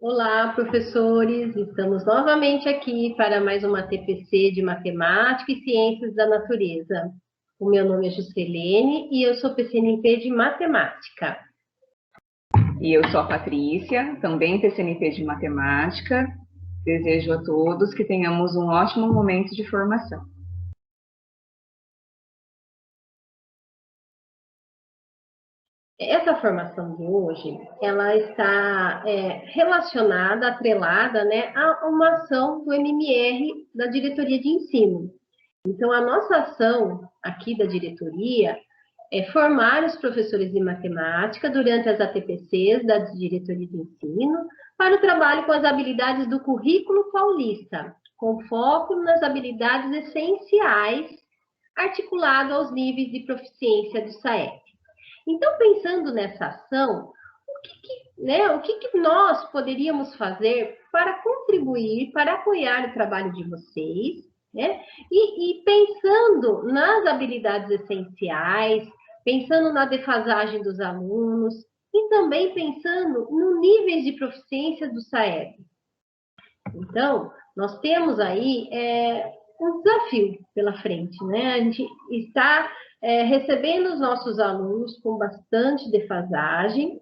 Olá, professores! Estamos novamente aqui para mais uma TPC de Matemática e Ciências da Natureza. O meu nome é Juscelene e eu sou PCNP de Matemática. E eu sou a Patrícia, também PCNP de Matemática. Desejo a todos que tenhamos um ótimo momento de formação. Essa formação de hoje, ela está relacionada, atrelada, né, a uma ação do MMR da Diretoria de Ensino. Então, a nossa ação aqui da diretoria é formar os professores de matemática durante as ATPCs da Diretoria de Ensino para o trabalho com as habilidades do currículo paulista, com foco nas habilidades essenciais articulado aos níveis de proficiência do SAEP. Então, pensando nessa ação, o que nós poderíamos fazer para contribuir, para apoiar o trabalho de vocês, né? E pensando nas habilidades essenciais, pensando na defasagem dos alunos e também pensando no níveis de proficiência do SAEB. Então, nós temos aí um desafio pela frente, né? A gente está recebendo os nossos alunos com bastante defasagem,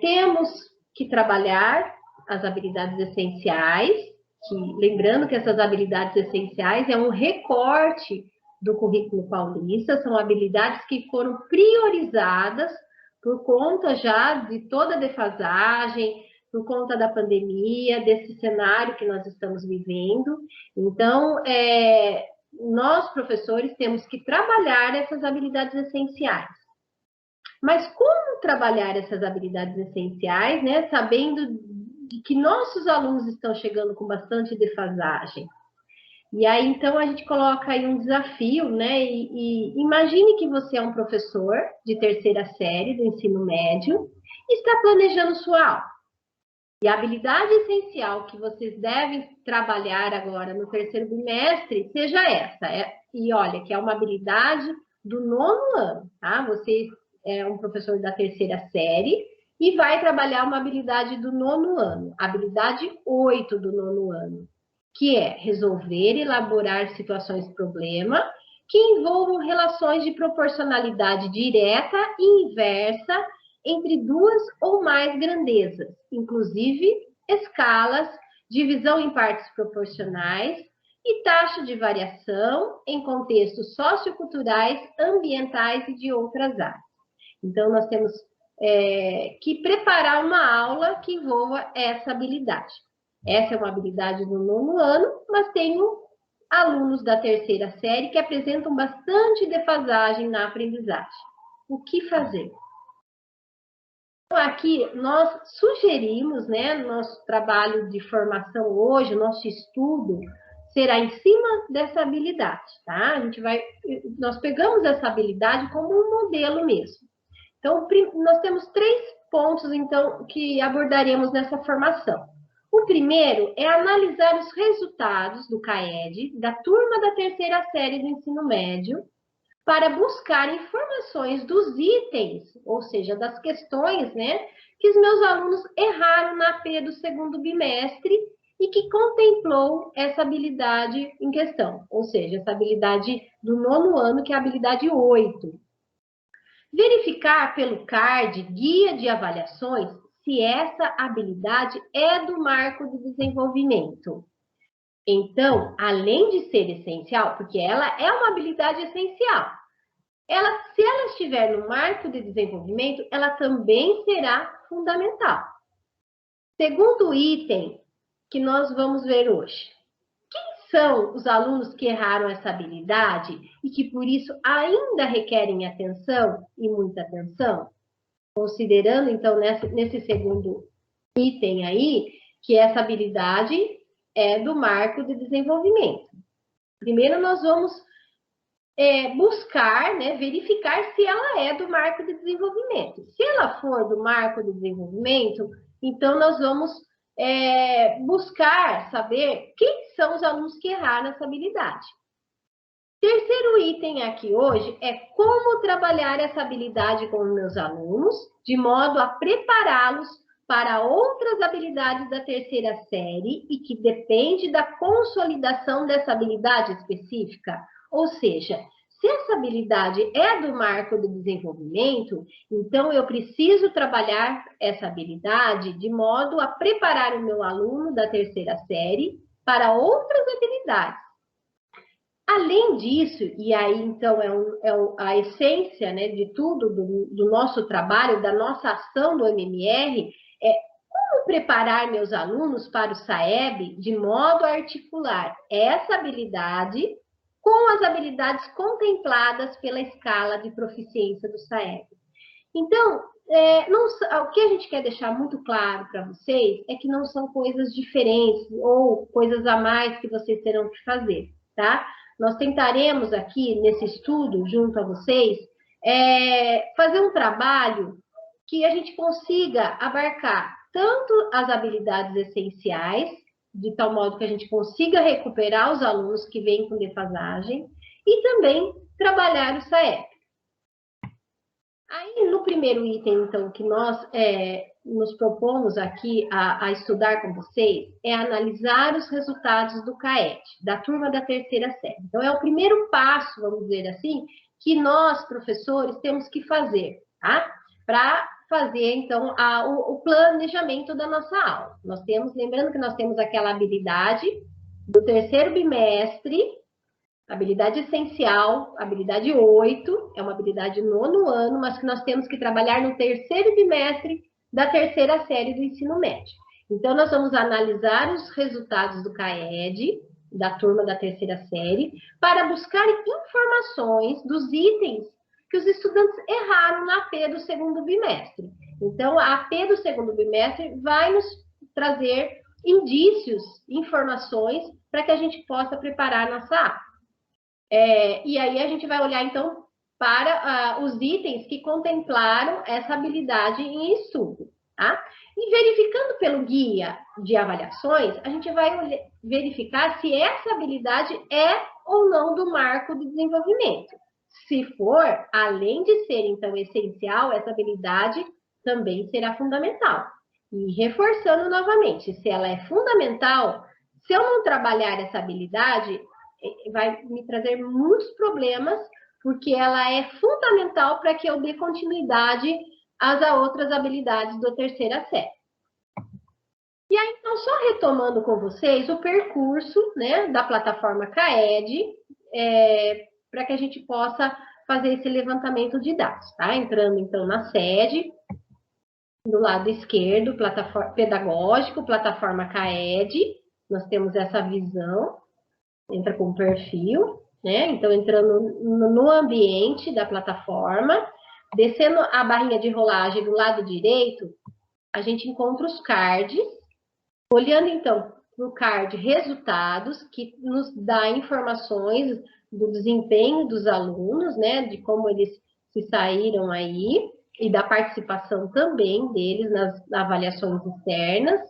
temos que trabalhar as habilidades essenciais, lembrando que essas habilidades essenciais é um recorte do currículo paulista, são habilidades que foram priorizadas por conta já de toda a defasagem, por conta da pandemia, desse cenário que nós estamos vivendo. Então, nós, professores, temos que trabalhar essas habilidades essenciais. Mas como trabalhar essas habilidades essenciais, né, sabendo de que nossos alunos estão chegando com bastante defasagem? E aí, então, a gente coloca aí um desafio, né? E imagine que você é um professor de terceira série do ensino médio e está planejando sua aula. E a habilidade essencial que vocês devem trabalhar agora no terceiro bimestre seja essa. E olha, que é uma habilidade do nono ano, tá? Você é um professor da terceira série e vai trabalhar uma habilidade do nono ano, habilidade 8 do nono ano, que é resolver e elaborar situações problema que envolvam relações de proporcionalidade direta e inversa entre duas ou mais grandezas, inclusive escalas, divisão em partes proporcionais e taxa de variação em contextos socioculturais, ambientais e de outras áreas. Então, nós temos que preparar uma aula que envolva essa habilidade. Essa é uma habilidade do nono ano, mas tenho alunos da terceira série que apresentam bastante defasagem na aprendizagem. O que fazer? Então, aqui nós sugerimos, né, nosso trabalho de formação hoje, nosso estudo será em cima dessa habilidade, tá? Nós pegamos essa habilidade como um modelo mesmo. Então, nós temos 3 pontos, então, que abordaremos nessa formação. O primeiro é analisar os resultados do CAED, da turma da terceira série do ensino médio, para buscar informações dos itens, ou seja, das questões, né, que os meus alunos erraram na AP do segundo bimestre e que contemplou essa habilidade em questão, ou seja, essa habilidade do nono ano, que é a habilidade 8. Verificar pelo CARD, Guia de Avaliações, se essa habilidade é do marco de desenvolvimento. Então, além de ser essencial, porque ela é uma habilidade essencial, se ela estiver no marco de desenvolvimento, ela também será fundamental. Segundo item que nós vamos ver hoje. São os alunos que erraram essa habilidade e que, por isso, ainda requerem atenção e muita atenção? Considerando, então, nesse segundo item aí, que essa habilidade é do marco de desenvolvimento. Primeiro, nós vamos buscar, né, verificar se ela é do marco de desenvolvimento. Se ela for do marco de desenvolvimento, então nós vamos buscar saber quem são os alunos que erraram essa habilidade. Terceiro item aqui hoje é como trabalhar essa habilidade com os meus alunos, de modo a prepará-los para outras habilidades da terceira série e que depende da consolidação dessa habilidade específica. Ou seja, se essa habilidade é do marco do desenvolvimento, então eu preciso trabalhar essa habilidade de modo a preparar o meu aluno da terceira série para outras habilidades. Além disso, e aí então a essência, né, de tudo do nosso trabalho, da nossa ação do MMR, é como preparar meus alunos para o SAEB de modo a articular essa habilidade com as habilidades contempladas pela escala de proficiência do SAEB. Então, o que a gente quer deixar muito claro para vocês é que não são coisas diferentes ou coisas a mais que vocês terão que fazer, tá? Nós tentaremos aqui, nesse estudo, junto a vocês, fazer um trabalho que a gente consiga abarcar tanto as habilidades essenciais, de tal modo que a gente consiga recuperar os alunos que vêm com defasagem, e também trabalhar o SAEB. Aí, no primeiro item, então, que nós nos propomos aqui a estudar com vocês, é analisar os resultados do CAET, da turma da terceira série. Então, é o primeiro passo, vamos dizer assim, que nós, professores, temos que fazer, tá? Para fazer, então, o planejamento da nossa aula. Lembrando que nós temos aquela habilidade do terceiro bimestre, habilidade essencial, habilidade 8, é uma habilidade nono ano, mas que nós temos que trabalhar no terceiro bimestre da terceira série do ensino médio. Então, nós vamos analisar os resultados do CAED, da turma da terceira série, para buscar informações dos itens que os estudantes erraram na AP do segundo bimestre. Então, a AP do segundo bimestre vai nos trazer indícios, informações, para que a gente possa preparar a nossa aula. E aí a gente vai olhar, então, para os itens que contemplaram essa habilidade em estudo, tá? E verificando pelo guia de avaliações, a gente vai verificar se essa habilidade é ou não do marco do desenvolvimento. Se for, além de ser, então, essencial, essa habilidade também será fundamental. E reforçando novamente, se ela é fundamental, se eu não trabalhar essa habilidade, vai me trazer muitos problemas, porque ela é fundamental para que eu dê continuidade às outras habilidades da terceira série. E aí, então, só retomando com vocês o percurso, né, da plataforma CAED, para que a gente possa fazer esse levantamento de dados, tá? Entrando, então, na sede, do lado esquerdo, pedagógico, plataforma CAED, nós temos essa visão, entra com o perfil, né? Então, entrando no ambiente da plataforma, descendo a barrinha de rolagem do lado direito, a gente encontra os cards, olhando, então, para o card resultados, que nos dá informações do desempenho dos alunos, né? De como eles se saíram aí, e da participação também deles nas avaliações externas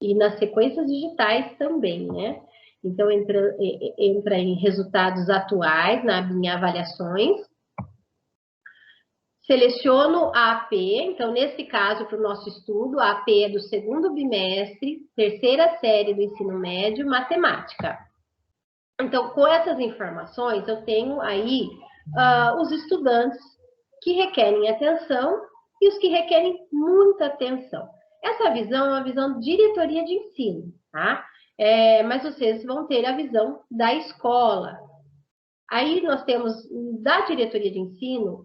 e nas sequências digitais também, né? Então, entra em resultados atuais, na minha avaliações. Seleciono a AP, então, nesse caso, para o nosso estudo, a AP é do segundo bimestre, terceira série do ensino médio, matemática. Então, com essas informações, eu tenho aí os estudantes que requerem atenção e os que requerem muita atenção. Essa visão é uma visão de diretoria de ensino, tá? Mas vocês vão ter a visão da escola. Aí nós temos, da diretoria de ensino,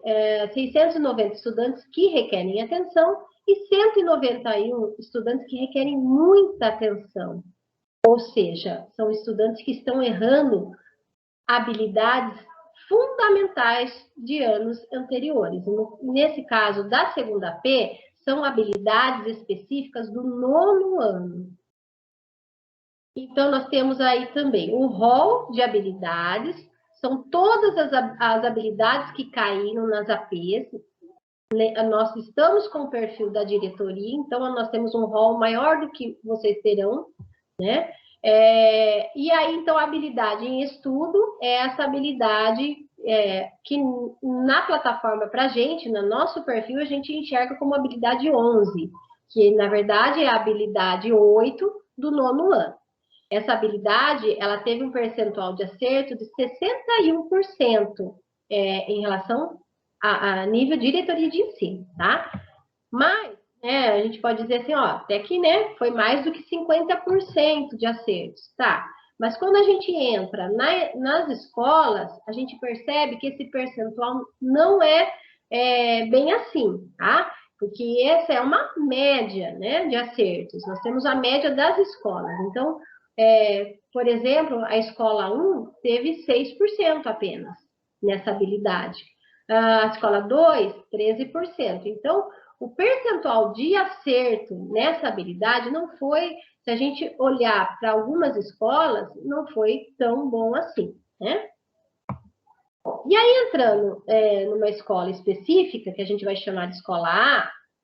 690 estudantes que requerem atenção e 191 estudantes que requerem muita atenção. Ou seja, são estudantes que estão errando habilidades fundamentais de anos anteriores. Nesse caso, da segunda P, são habilidades específicas do nono ano. Então, nós temos aí também o rol de habilidades, são todas as habilidades que caíram nas APs. Nós estamos com o perfil da diretoria, então nós temos um rol maior do que vocês terão, né? E aí, então, a habilidade em estudo é essa habilidade que na plataforma para a gente, no nosso perfil, a gente enxerga como habilidade 11. que na verdade é a habilidade 8 do nono ano. Essa habilidade, ela teve um percentual de acerto de 61% em relação a nível de diretoria de ensino, tá? Mas, a gente pode dizer assim, ó, até que, né, foi mais do que 50% de acertos, tá? Mas quando a gente entra nas escolas, a gente percebe que esse percentual não é bem assim, tá? Porque essa é uma média, né, de acertos. Nós temos a média das escolas. Então, por exemplo, a escola 1 teve 6% apenas nessa habilidade. A escola 2, 13%. Então, o percentual de acerto nessa habilidade não foi, se a gente olhar para algumas escolas, não foi tão bom assim, né? E aí, entrando numa escola específica, que a gente vai chamar de escola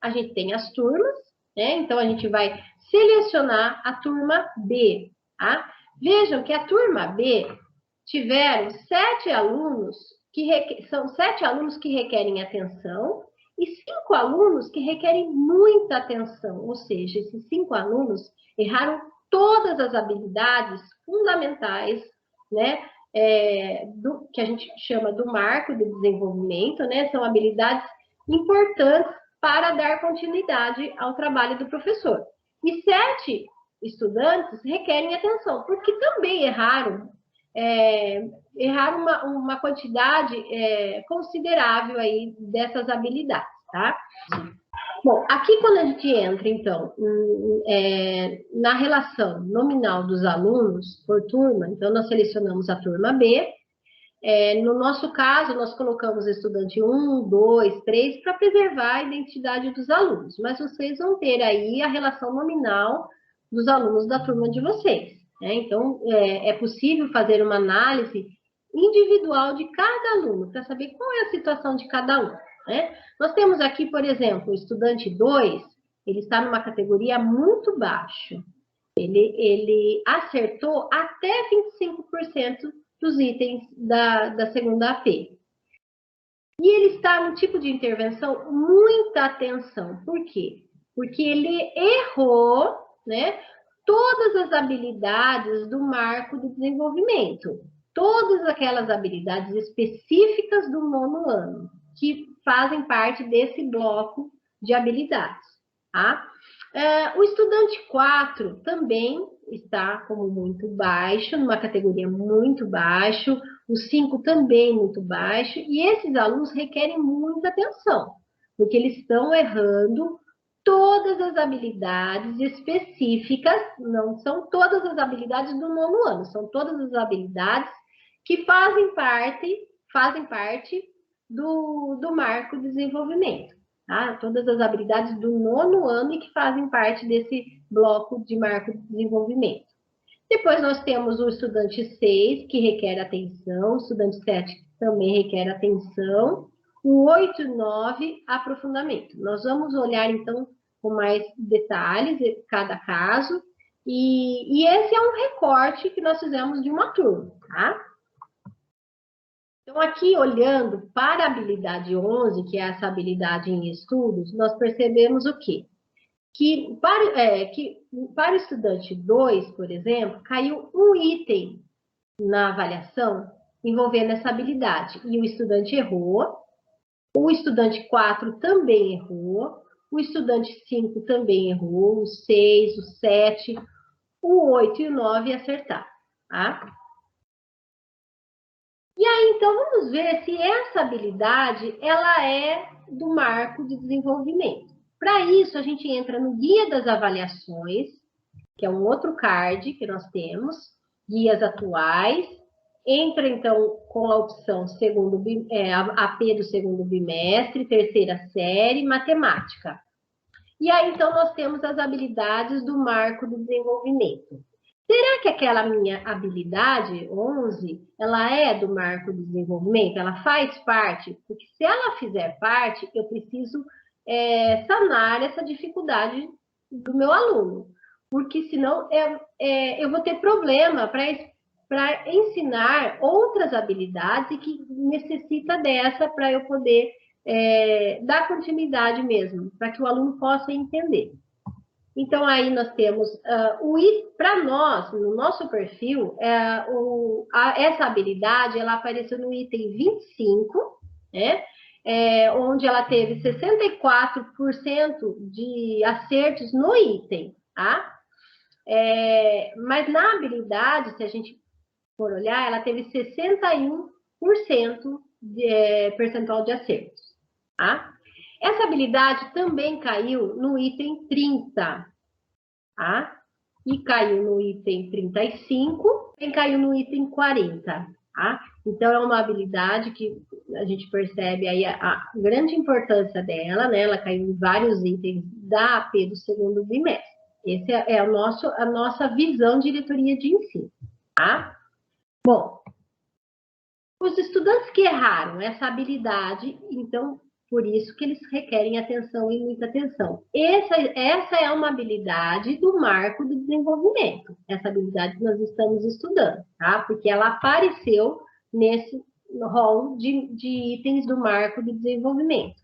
A gente tem as turmas, né? Então, a gente vai selecionar a turma B, tá? Vejam que a turma B tiveram 7 alunos, são 7 alunos que requerem atenção e 5 alunos que requerem muita atenção, ou seja, esses 5 alunos erraram todas as habilidades fundamentais, né? Que a gente chama do marco de desenvolvimento, né? São habilidades importantes para dar continuidade ao trabalho do professor. E 7 estudantes requerem atenção, porque também erraram uma quantidade considerável aí dessas habilidades, tá? Bom, aqui quando a gente entra, então, na relação nominal dos alunos por turma, então nós selecionamos a turma B. No nosso caso, nós colocamos estudante 1, 2, 3, para preservar a identidade dos alunos, mas vocês vão ter aí a relação nominal dos alunos da turma de vocês. Então, é possível fazer uma análise individual de cada aluno, para saber qual é a situação de cada um. Né? Nós temos aqui, por exemplo, o estudante 2, ele está numa categoria muito baixo. Ele acertou até 25% dos itens da segunda AP. E ele está no tipo de intervenção muita atenção. Por quê? Porque ele errou, né, todas as habilidades do marco de desenvolvimento. Todas aquelas habilidades específicas do nono ano, que fazem parte desse bloco de habilidades. Tá? O estudante 4 também está como muito baixo, numa categoria muito baixo, o 5 também muito baixo, e esses alunos requerem muita atenção, porque eles estão errando todas as habilidades específicas, não são todas as habilidades do nono ano, são todas as habilidades que fazem parte do marco de desenvolvimento. Tá? Todas as habilidades do nono ano e que fazem parte desse bloco de marco de desenvolvimento. Depois nós temos o estudante 6, que requer atenção, o estudante 7 também requer atenção, o 8 e 9, aprofundamento. Nós vamos olhar, então, com mais detalhes cada caso, e esse é um recorte que nós fizemos de uma turma, tá? Então, aqui, olhando para a habilidade 11, que é essa habilidade em estudos, nós percebemos o quê? Que para o estudante 2, por exemplo, caiu um item na avaliação envolvendo essa habilidade, e o estudante errou, o estudante 4 também errou, o estudante 5 também errou, o 6, o 7, o 8 e o 9 acertaram, tá? E aí, então, vamos ver se essa habilidade, ela é do marco de desenvolvimento. Para isso, a gente entra no Guia das Avaliações, que é um outro card que nós temos, guias atuais, entra, então, com a opção AP do segundo bimestre, terceira série, matemática. E aí, então, nós temos as habilidades do marco do desenvolvimento. Será que aquela minha habilidade 11, ela é do marco de desenvolvimento? Ela faz parte? Porque se ela fizer parte, eu preciso sanar essa dificuldade do meu aluno. Porque senão eu vou ter problema para ensinar outras habilidades e que necessita dessa para eu poder dar continuidade mesmo, para que o aluno possa entender. Então, aí nós temos, para nós, no nosso perfil, essa habilidade, ela apareceu no item 25, né? Onde ela teve 64% de acertos no item, tá? Mas na habilidade, se a gente for olhar, ela teve 61% de percentual de acertos, tá? Essa habilidade também caiu no item 30, tá? E caiu no item 35 e caiu no item 40, tá? Então, é uma habilidade que a gente percebe aí a grande importância dela, né? Ela caiu em vários itens da AP do segundo bimestre. Essa é a nossa visão de diretoria de ensino, tá? Bom, os estudantes que erraram essa habilidade, então, por isso que eles requerem atenção e muita atenção. Essa é uma habilidade do marco do desenvolvimento. Essa habilidade que nós estamos estudando, tá? Porque ela apareceu nesse rol de itens do marco do desenvolvimento.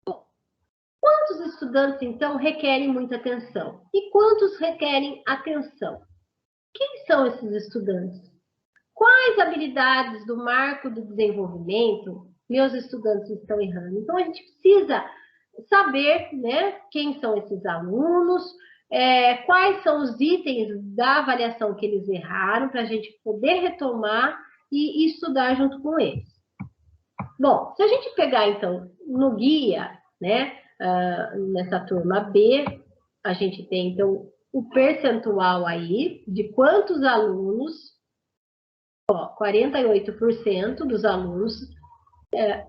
Bom, quantos estudantes, então, requerem muita atenção? E quantos requerem atenção? Quem são esses estudantes? Quais habilidades do marco do desenvolvimento meus estudantes estão errando? Então, a gente precisa saber, né, quem são esses alunos, quais são os itens da avaliação que eles erraram, para a gente poder retomar e estudar junto com eles. Bom, se a gente pegar, então, no guia, né, nessa turma B, a gente tem, então, o percentual aí de quantos alunos, 48% dos alunos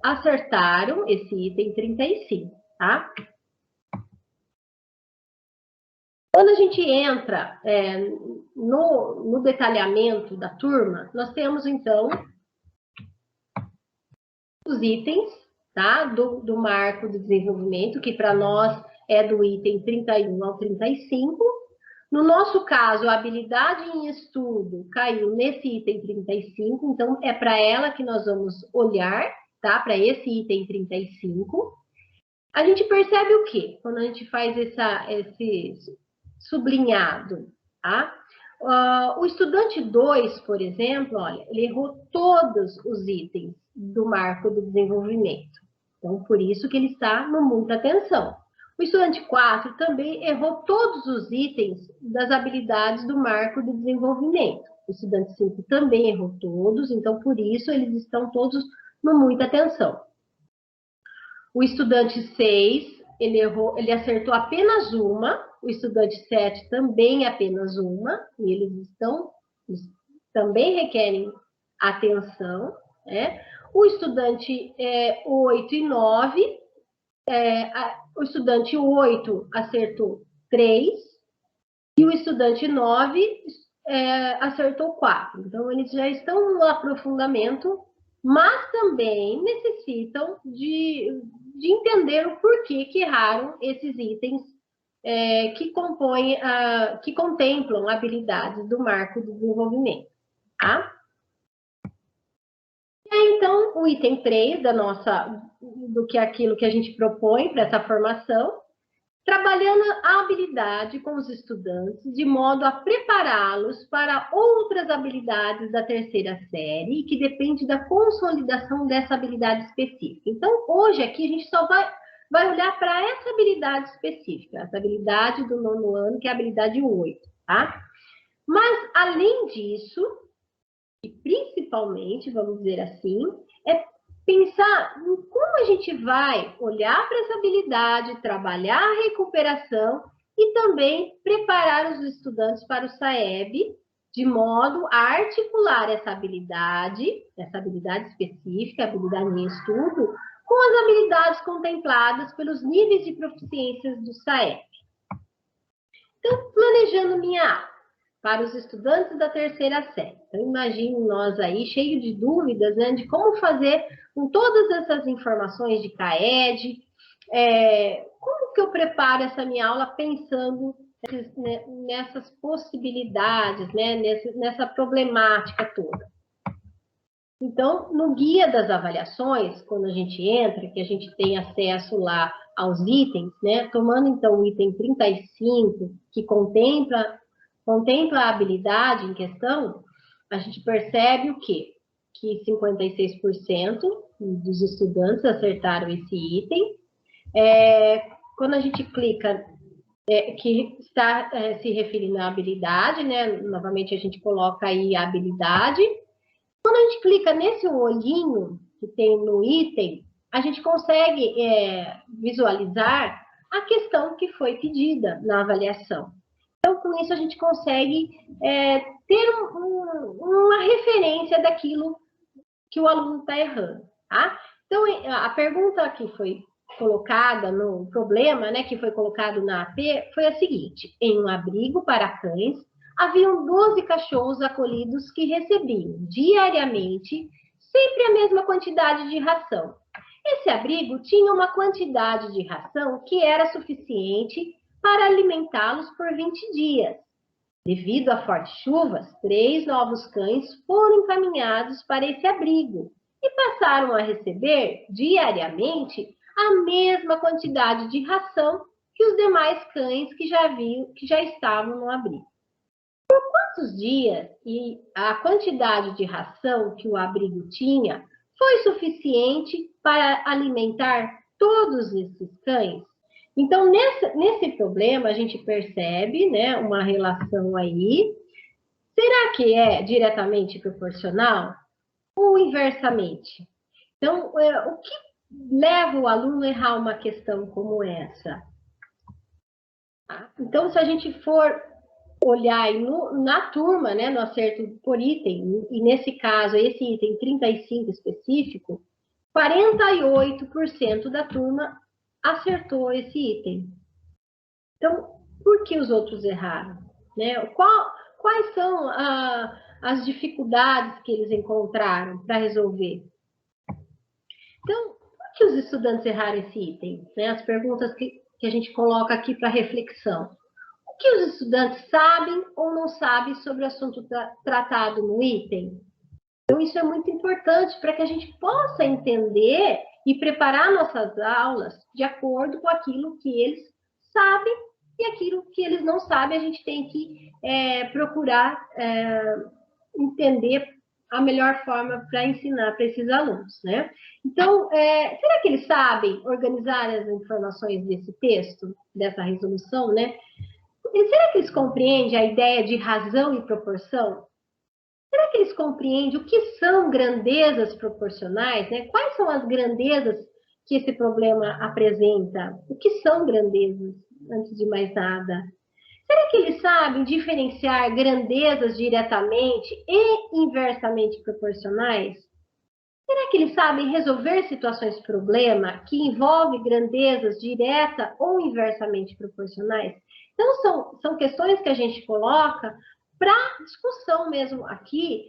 acertaram esse item 35, tá? Quando a gente entra no detalhamento da turma, nós temos, então, os itens, tá? Do marco de desenvolvimento, que para nós é do item 31 ao 35. No nosso caso, a habilidade em estudo caiu nesse item 35, então é para ela que nós vamos olhar, tá? Para esse item 35. A gente percebe o quê? Quando a gente faz esse sublinhado, tá? O estudante 2, por exemplo, olha, ele errou todos os itens do marco do desenvolvimento. Então, por isso que ele está no muita atenção. O estudante 4 também errou todos os itens das habilidades do marco do desenvolvimento. O estudante 5 também errou todos, então, por isso, eles estão todos no muita atenção. O estudante 6, ele acertou apenas uma. O estudante 7 também apenas uma. E eles também requerem atenção, né? O estudante 8 e 9, o estudante 8 acertou 3 e o estudante 9 acertou 4. Então, eles já estão no aprofundamento, mas também necessitam de entender o porquê que erraram esses itens que contemplam habilidades do marco do desenvolvimento, tá? Então, o item 3 do que é aquilo que a gente propõe para essa formação, trabalhando a habilidade com os estudantes de modo a prepará-los para outras habilidades da terceira série, que depende da consolidação dessa habilidade específica. Então, hoje aqui a gente só vai olhar para essa habilidade específica, essa habilidade do 9º ano, que é a habilidade 8, tá? Mas, além disso, e principalmente, vamos dizer assim, é pensar em como a gente vai olhar para essa habilidade, trabalhar a recuperação e também preparar os estudantes para o SAEB, de modo a articular essa habilidade específica, habilidade em estudo, com as habilidades contempladas pelos níveis de proficiências do SAEB. Então, planejando minha aula para os estudantes da terceira série. Então, imagine nós aí, cheio de dúvidas, né, de como fazer com todas essas informações de CAED, como que eu preparo essa minha aula pensando nessas possibilidades, né, nessa problemática toda. Então, no guia das avaliações, quando a gente entra, que a gente tem acesso lá aos itens, né, tomando então o item 35, que contempla a habilidade em questão, a gente percebe o quê? Que 56% dos estudantes acertaram esse item. Quando a gente clica, que está se referindo à habilidade, né? Novamente a gente coloca aí a habilidade. Quando a gente clica nesse olhinho que tem no item, a gente consegue visualizar a questão que foi pedida na avaliação. Então, com isso, a gente consegue ter uma referência daquilo que o aluno está errando, tá? Então, a pergunta que foi colocada no problema, né, que foi colocado na AP, foi a seguinte: em um abrigo para cães, haviam 12 cachorros acolhidos que recebiam diariamente sempre a mesma quantidade de ração. Esse abrigo tinha uma quantidade de ração que era suficiente para alimentá-los por 20 dias. Devido a fortes chuvas, 3 novos cães foram encaminhados para esse abrigo e passaram a receber diariamente a mesma quantidade de ração que os demais cães que já estavam no abrigo. Por quantos dias e a quantidade de ração que o abrigo tinha foi suficiente para alimentar todos esses cães? Então, nesse problema, a gente percebe, né, uma relação aí. Será que é diretamente proporcional ou inversamente? Então, o que leva o aluno a errar uma questão como essa? Tá? Então, se a gente for olhar aí na turma, né, no acerto por item, e nesse caso, esse item 35 específico, 48% da turma acertou esse item. Então, por que os outros erraram? Né? Quais são as dificuldades que eles encontraram para resolver? Então, por que os estudantes erraram esse item? Né? As perguntas que a gente coloca aqui para reflexão. O que os estudantes sabem ou não sabem sobre o assunto tratado no item? Então, isso é muito importante para que a gente possa entender e preparar nossas aulas de acordo com aquilo que eles sabem e aquilo que eles não sabem, a gente tem que procurar entender a melhor forma para ensinar para esses alunos, né? Então, será que eles sabem organizar as informações desse texto, dessa resolução, né? E será que eles compreendem a ideia de razão e proporção? Será que eles compreendem o que são grandezas proporcionais? Né? Quais são as grandezas que esse problema apresenta? O que são grandezas, antes de mais nada? Será que eles sabem diferenciar grandezas diretamente e inversamente proporcionais? Será que eles sabem resolver situações problema que envolvem grandezas direta ou inversamente proporcionais? Então, são questões que a gente coloca para discussão mesmo aqui,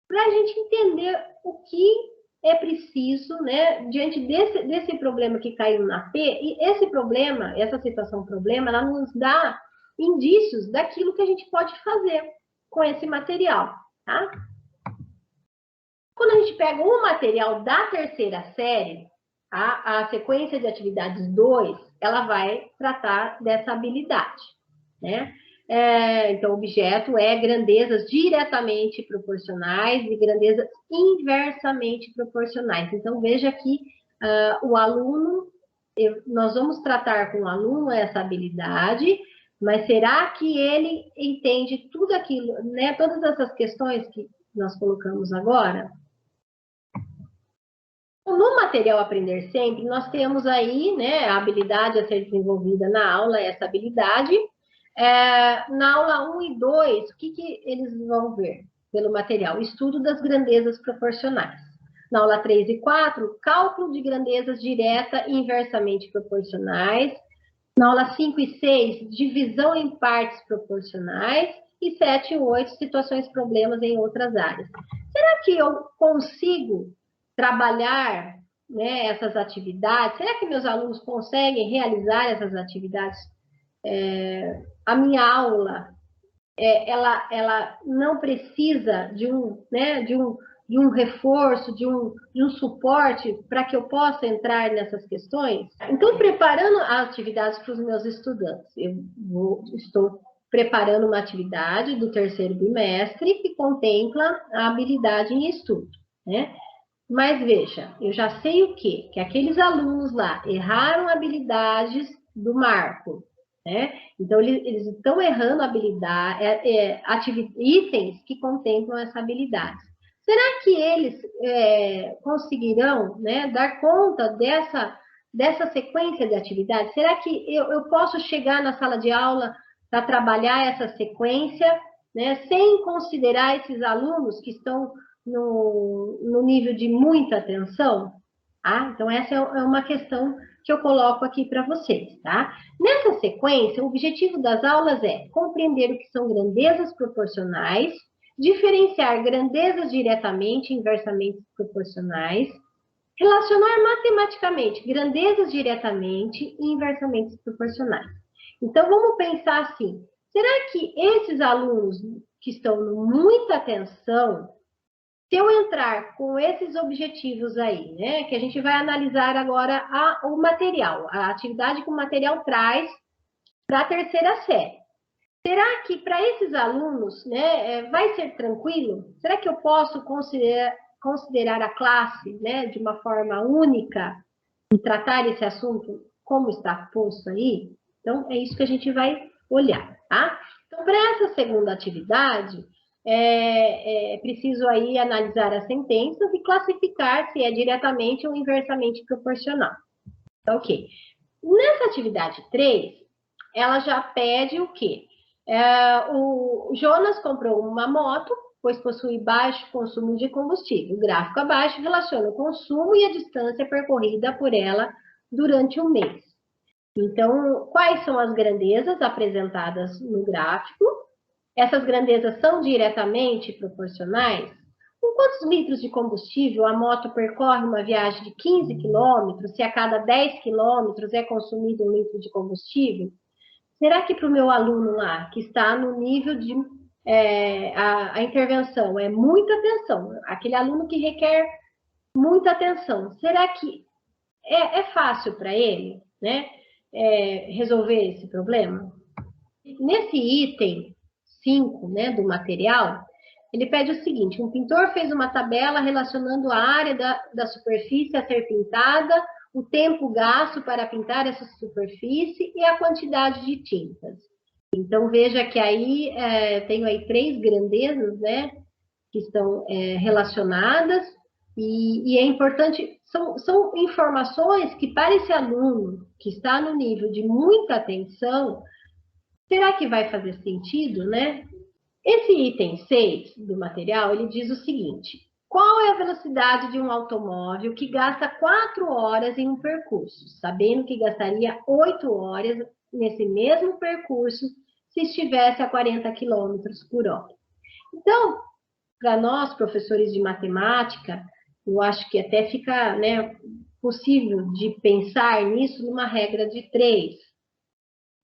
para a gente entender o que é preciso, né, diante desse problema que caiu na P, e esse problema, essa situação problema, ela nos dá indícios daquilo que a gente pode fazer com esse material, tá? Quando a gente pega o material da terceira série, a sequência de atividades 2, ela vai tratar dessa habilidade, né? Então, o objeto é grandezas diretamente proporcionais e grandezas inversamente proporcionais. Então, veja que o aluno, nós vamos tratar com o aluno essa habilidade, mas será que ele entende tudo aquilo, né? Todas essas questões que nós colocamos agora? No material Aprender Sempre, nós temos aí, né, a habilidade a ser desenvolvida na aula, essa habilidade. Na aula 1 e 2, o que eles vão ver pelo material? Estudo das grandezas proporcionais. Na aula 3 e 4, cálculo de grandezas direta e inversamente proporcionais. Na aula 5 e 6, divisão em partes proporcionais. E 7 e 8, situações problemas em outras áreas. Será que eu consigo trabalhar, né, essas atividades? Será que meus alunos conseguem realizar essas atividades? A minha aula, ela não precisa de um reforço, de um suporte para que eu possa entrar nessas questões? Então, preparando as atividades para os meus estudantes, estou preparando uma atividade do terceiro bimestre que contempla a habilidade em estudo, né? Mas veja, eu já sei o quê? Que aqueles alunos lá erraram habilidades do marco, né? Então, eles estão errando habilidade, itens que contemplam essa habilidade. Será que eles conseguirão, né, dar conta dessa sequência de atividades? Será que eu posso chegar na sala de aula para trabalhar essa sequência, né, sem considerar esses alunos que estão no nível de muita atenção? Tá? Então, essa é uma questão que eu coloco aqui para vocês, tá? Nessa sequência, o objetivo das aulas é compreender o que são grandezas proporcionais, diferenciar grandezas diretamente e inversamente proporcionais, relacionar matematicamente grandezas diretamente e inversamente proporcionais. Então, vamos pensar assim, será que esses alunos que estão com muita atenção, se eu entrar com esses objetivos aí, né, que a gente vai analisar agora o material, a atividade que o material traz para a terceira série. Será que para esses alunos, né, vai ser tranquilo? Será que eu posso considerar a classe, né, de uma forma única e tratar esse assunto como está posto aí? Então, é isso que a gente vai olhar, tá? Então, para essa segunda atividade, é preciso aí analisar as sentenças e classificar se é diretamente ou inversamente proporcional. Então, ok. Nessa atividade 3, ela já pede o quê? O Jonas comprou uma moto, pois possui baixo consumo de combustível. O gráfico abaixo relaciona o consumo e a distância percorrida por ela durante um mês. Então, quais são as grandezas apresentadas no gráfico? Essas grandezas são diretamente proporcionais? Com quantos litros de combustível a moto percorre uma viagem de 15 quilômetros, se a cada 10 quilômetros é consumido 1 litro de combustível? Será que para o meu aluno lá, que está no nível de a intervenção é muita atenção, aquele aluno que requer muita atenção, será que é fácil para ele, né, resolver esse problema? Nesse item 5, né, do material, ele pede o seguinte: um pintor fez uma tabela relacionando a área da superfície a ser pintada, o tempo gasto para pintar essa superfície e a quantidade de tintas. Então, veja que aí tenho aí 3 grandezas, né, que estão relacionadas, e é importante, são informações que para esse aluno que está no nível de muita atenção, será que vai fazer sentido, né? Esse item 6 do material, ele diz o seguinte: qual é a velocidade de um automóvel que gasta 4 horas em um percurso, sabendo que gastaria 8 horas nesse mesmo percurso se estivesse a 40 km por hora? Então, para nós, professores de matemática, eu acho que até fica, né, possível de pensar nisso numa regra de 3.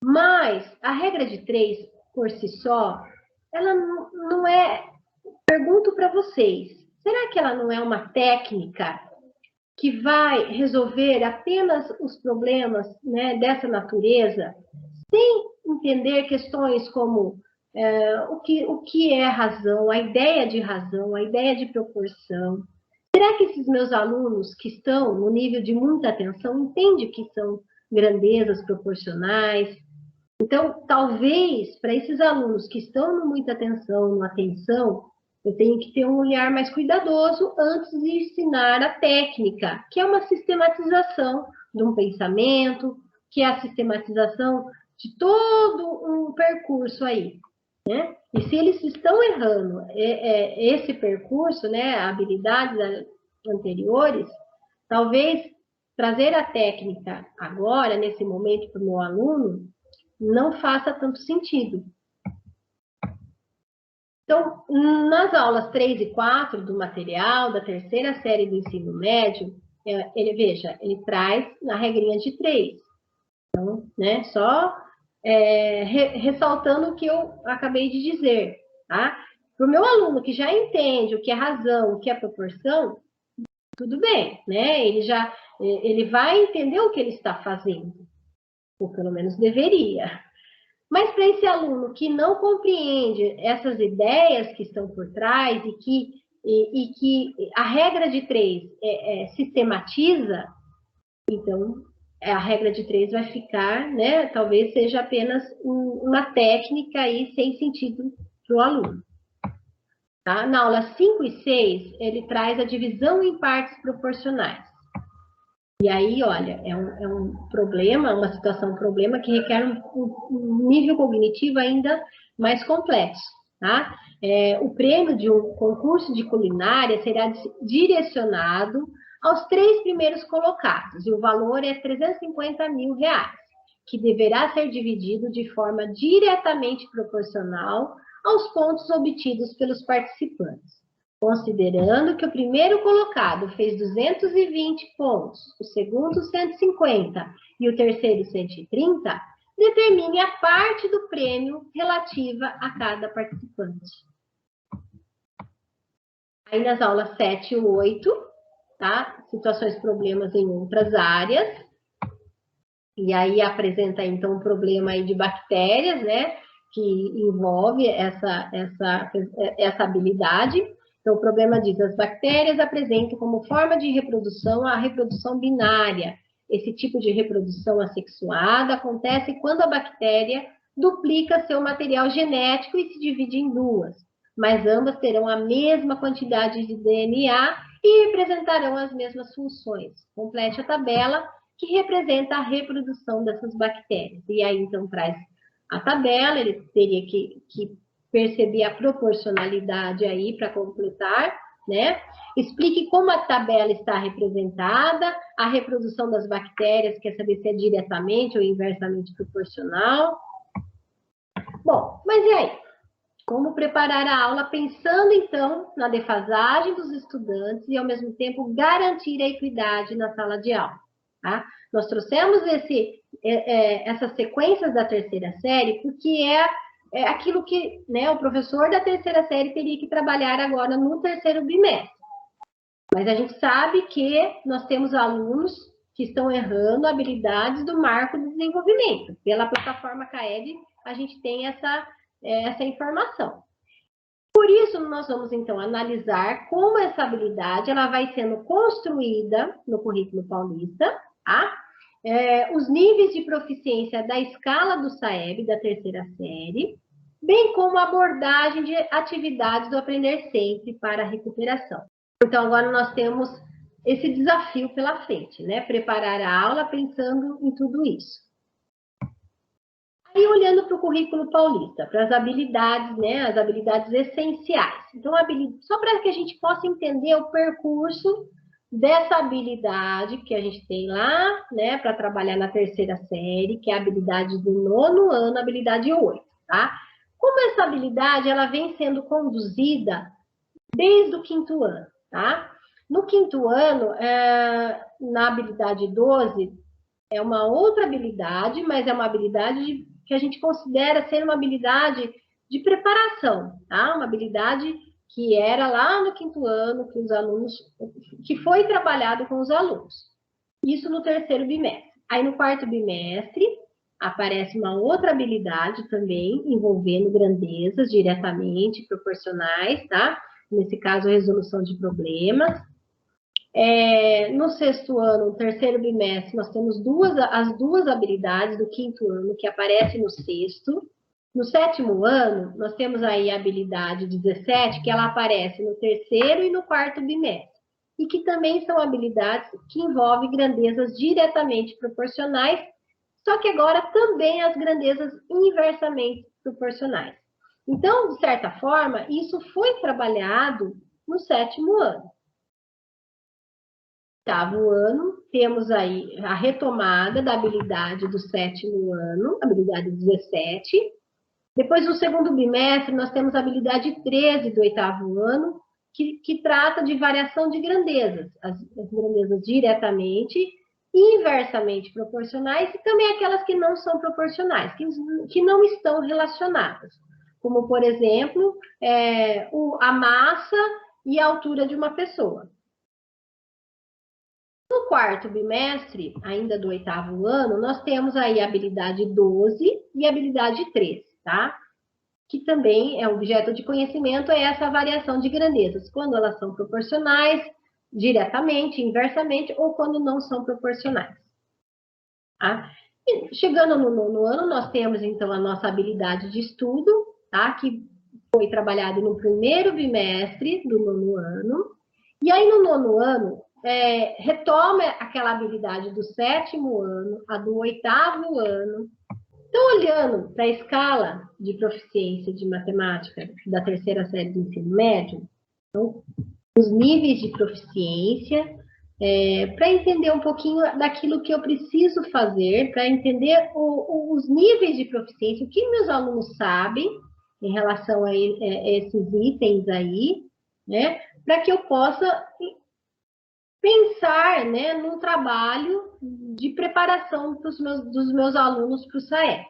Mas a regra de 3, por si só, ela não é... Pergunto para vocês, será que ela não é uma técnica que vai resolver apenas os problemas, né, dessa natureza, sem entender questões como o que é razão, a ideia de proporção? Será que esses meus alunos que estão no nível de muita atenção entendem que são grandezas proporcionais? Então, talvez, para esses alunos que estão no muita atenção, no atenção, eu tenho que ter um olhar mais cuidadoso antes de ensinar a técnica, que é uma sistematização de um pensamento, que é a sistematização de todo um percurso aí, né? E se eles estão errando esse percurso, né, habilidades anteriores, talvez trazer a técnica agora, nesse momento, para o meu aluno, não faça tanto sentido. Então, nas aulas 3 e 4 do material, da terceira série do ensino médio, ele traz a regrinha de 3. Então, né, só ressaltando o que eu acabei de dizer, tá? Para o meu aluno que já entende o que é razão, o que é proporção, tudo bem, né? Ele vai entender o que ele está fazendo, ou pelo menos deveria. Mas para esse aluno que não compreende essas ideias que estão por trás e que a regra de 3 sistematiza, então a regra de 3 vai ficar, né? Talvez seja apenas uma técnica aí sem sentido para o aluno. Tá? Na aula 5 e 6, ele traz a divisão em partes proporcionais. E aí, olha, é um problema, uma situação, problema que requer um nível cognitivo ainda mais complexo. Tá? O prêmio de um concurso de culinária será direcionado aos 3 primeiros colocados, e o valor é R$350 mil, que deverá ser dividido de forma diretamente proporcional aos pontos obtidos pelos participantes. Considerando que o primeiro colocado fez 220 pontos, o segundo 150 e o terceiro 130, determine a parte do prêmio relativa a cada participante. Aí nas aulas 7 e 8, tá? Situações, problemas em outras áreas. E aí apresenta então um problema aí de bactérias, né? Que envolve essa habilidade. Então, o problema diz: as bactérias apresentam como forma de reprodução a reprodução binária. Esse tipo de reprodução assexuada acontece quando a bactéria duplica seu material genético e se divide em 2, mas ambas terão a mesma quantidade de DNA e representarão as mesmas funções. Complete a tabela que representa a reprodução dessas bactérias. E aí, então, traz a tabela, ele teria que perceber a proporcionalidade aí para completar, né? Explique como a tabela está representada, a reprodução das bactérias, quer saber se é diretamente ou inversamente proporcional. Bom, mas e aí? Como preparar a aula pensando, então, na defasagem dos estudantes e, ao mesmo tempo, garantir a equidade na sala de aula? Tá? Nós trouxemos essas sequências da terceira série porque é aquilo que, né, o professor da terceira série teria que trabalhar agora no terceiro bimestre. Mas a gente sabe que nós temos alunos que estão errando habilidades do marco de desenvolvimento. Pela plataforma CAED, a gente tem essa informação. Por isso, nós vamos, então, analisar como essa habilidade ela vai sendo construída no currículo paulista, tá? Os níveis de proficiência da escala do SAEB, da terceira série, bem como a abordagem de atividades do Aprender Sempre para a recuperação. Então, agora nós temos esse desafio pela frente, né? Preparar a aula pensando em tudo isso. Aí, olhando para o currículo paulista, para as habilidades, né? As habilidades essenciais. Então, só para que a gente possa entender o percurso dessa habilidade que a gente tem lá, né, para trabalhar na terceira série, que é a habilidade do 9º ano, habilidade 8, tá? Como essa habilidade, ela vem sendo conduzida desde o 5º ano, tá? No 5º ano, na habilidade 12, é uma outra habilidade, mas é uma habilidade que a gente considera ser uma habilidade de preparação, tá? Uma habilidade que era lá no 5º ano, que foi trabalhado com os alunos. Isso no terceiro bimestre. Aí no 4º bimestre, aparece uma outra habilidade também, envolvendo grandezas diretamente proporcionais, tá? Nesse caso, resolução de problemas. No 6º ano, no terceiro bimestre, nós temos as duas habilidades do 5º ano, que aparecem no 6º. No 7º ano, nós temos aí a habilidade 17, que ela aparece no terceiro e no 4º bimestre, e que também são habilidades que envolvem grandezas diretamente proporcionais, só que agora também as grandezas inversamente proporcionais. Então, de certa forma, isso foi trabalhado no 7º ano. No 8º ano, temos aí a retomada da habilidade do 7º ano, habilidade 17. Depois, no 2º bimestre, nós temos a habilidade 13 do 8º ano, que trata de variação de grandezas, as grandezas diretamente e inversamente proporcionais, e também aquelas que não são proporcionais, que não estão relacionadas. como, por exemplo, a massa e a altura de uma pessoa. No quarto bimestre, ainda do 8º ano, nós temos aí a habilidade 12 e a habilidade 13, tá? Que também é objeto de conhecimento, é essa variação de grandezas, quando elas são proporcionais, diretamente, inversamente, ou quando não são proporcionais. Tá? E chegando no 9º ano, nós temos, então, a nossa habilidade de estudo, tá? Que foi trabalhada no primeiro bimestre do 9º ano. E aí, no 9º ano, retoma aquela habilidade do 7º ano, a do 8º ano. Então, olhando para a escala de proficiência de matemática da 3ª série do ensino médio, então, os níveis de proficiência, para entender um pouquinho daquilo que eu preciso fazer, para entender os níveis de proficiência, o que meus alunos sabem em relação a esses itens aí, né, para que eu possa pensar, né, no trabalho de preparação dos meus alunos para o SAEP.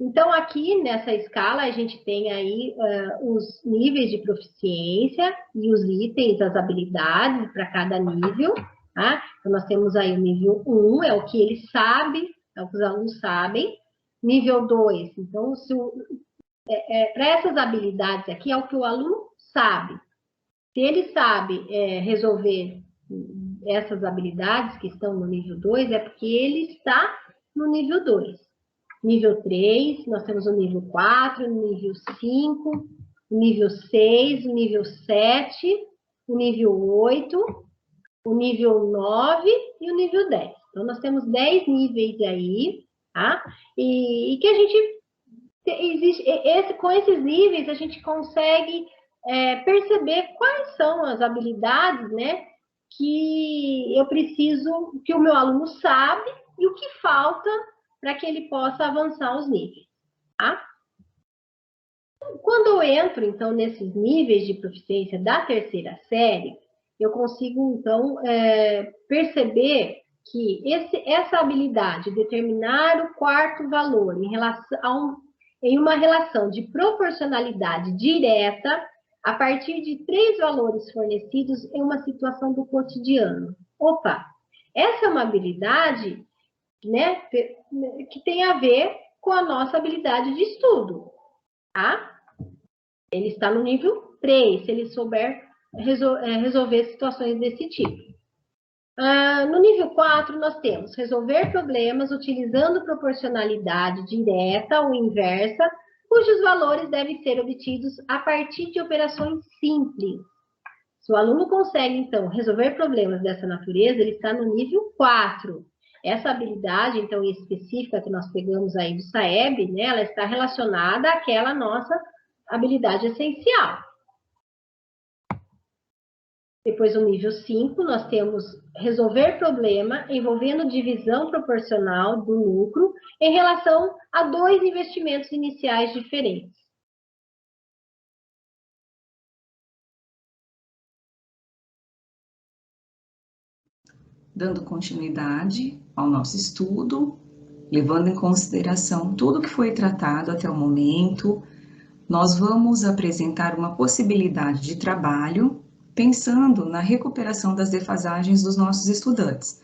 Então, aqui nessa escala, a gente tem aí os níveis de proficiência e os itens, as habilidades para cada nível, tá? Então, nós temos aí o nível 1, é o que ele sabe, é o que os alunos sabem. Nível 2, então, para essas habilidades aqui, é o que o aluno sabe. Se ele sabe resolver essas habilidades que estão no nível 2, é porque ele está no nível 2. Nível 3, nós temos o nível 4, o nível 5, o nível 6, o nível 7, o nível 8, o nível 9 e o nível 10. Então, nós temos 10 níveis aí, tá? E que a gente... com esses níveis, a gente consegue perceber quais são as habilidades, né, que eu preciso, que o meu aluno sabe e o que falta para que ele possa avançar os níveis, tá? Quando eu entro, então, nesses níveis de proficiência da 3ª série, eu consigo, então, perceber que essa habilidade de determinar o quarto valor em uma relação de proporcionalidade direta a partir de 3 valores fornecidos em uma situação do cotidiano. Opa, essa é uma habilidade, né, que tem a ver com a nossa habilidade de estudo, tá? Ele está no nível 3, se ele souber resolver situações desse tipo. No nível 4, nós temos resolver problemas utilizando proporcionalidade direta ou inversa, cujos valores devem ser obtidos a partir de operações simples. Se o aluno consegue, então, resolver problemas dessa natureza, ele está no nível 4. Essa habilidade, então, específica que nós pegamos aí do SAEB, né, ela está relacionada àquela nossa habilidade essencial. Depois, no nível 5, nós temos resolver problema envolvendo divisão proporcional do lucro em relação a 2 investimentos iniciais diferentes. Dando continuidade ao nosso estudo, levando em consideração tudo que foi tratado até o momento, nós vamos apresentar uma possibilidade de trabalho pensando na recuperação das defasagens dos nossos estudantes,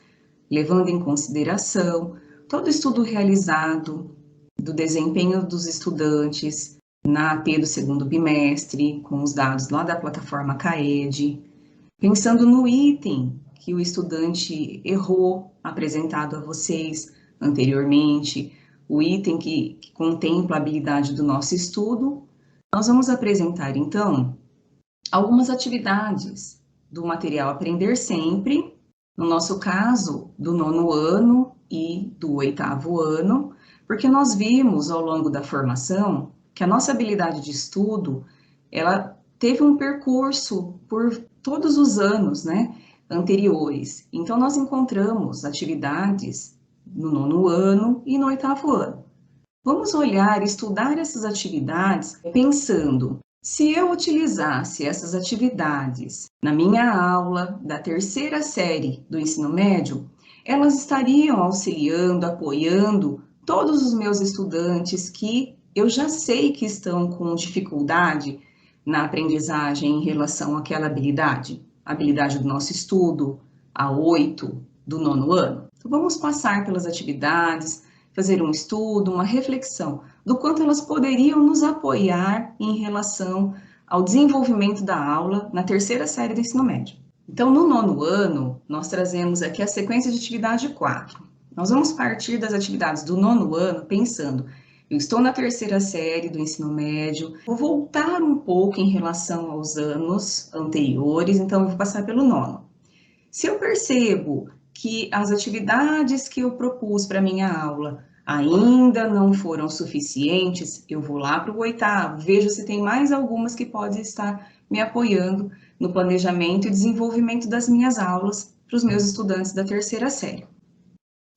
levando em consideração todo o estudo realizado do desempenho dos estudantes na AP do 2º bimestre, com os dados lá da plataforma CAED, pensando no item que o estudante errou, apresentado a vocês anteriormente, o item que contempla a habilidade do nosso estudo, nós vamos apresentar, então, algumas atividades do material Aprender Sempre, no nosso caso, do 9º ano e do 8º ano, porque nós vimos ao longo da formação que a nossa habilidade de estudo, ela teve um percurso por todos os anos, né, anteriores. Então, nós encontramos atividades no 9º ano e no 8º ano. Vamos olhar e estudar essas atividades pensando, se eu utilizasse essas atividades na minha aula da 3ª série do ensino médio, elas estariam auxiliando, apoiando todos os meus estudantes que eu já sei que estão com dificuldade na aprendizagem em relação àquela habilidade, a habilidade do nosso estudo, a 8 do 9º ano. Então, vamos passar pelas atividades, fazer um estudo, uma reflexão do quanto elas poderiam nos apoiar em relação ao desenvolvimento da aula na 3ª série do ensino médio. Então, no 9º ano, nós trazemos aqui a sequência de atividade 4. Nós vamos partir das atividades do 9º ano pensando, eu estou na 3ª série do ensino médio, vou voltar um pouco em relação aos anos anteriores, então eu vou passar pelo 9º. Se eu percebo que as atividades que eu propus para minha aula ainda não foram suficientes, eu vou lá para o 8º, vejo se tem mais algumas que podem estar me apoiando no planejamento e desenvolvimento das minhas aulas para os meus estudantes da 3ª série.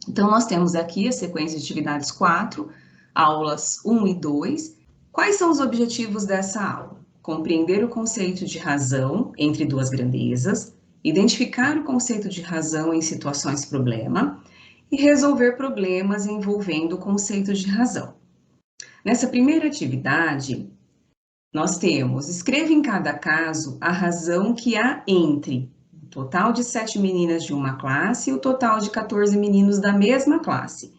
Então, nós temos aqui a sequência de atividades 4, aulas 1 e 2. Quais são os objetivos dessa aula? Compreender o conceito de razão entre duas grandezas, identificar o conceito de razão em situações problema e resolver problemas envolvendo o conceito de razão. Nessa primeira atividade, nós temos, escreva em cada caso a razão que há entre o total de 7 meninas de uma classe e o total de 14 meninos da mesma classe.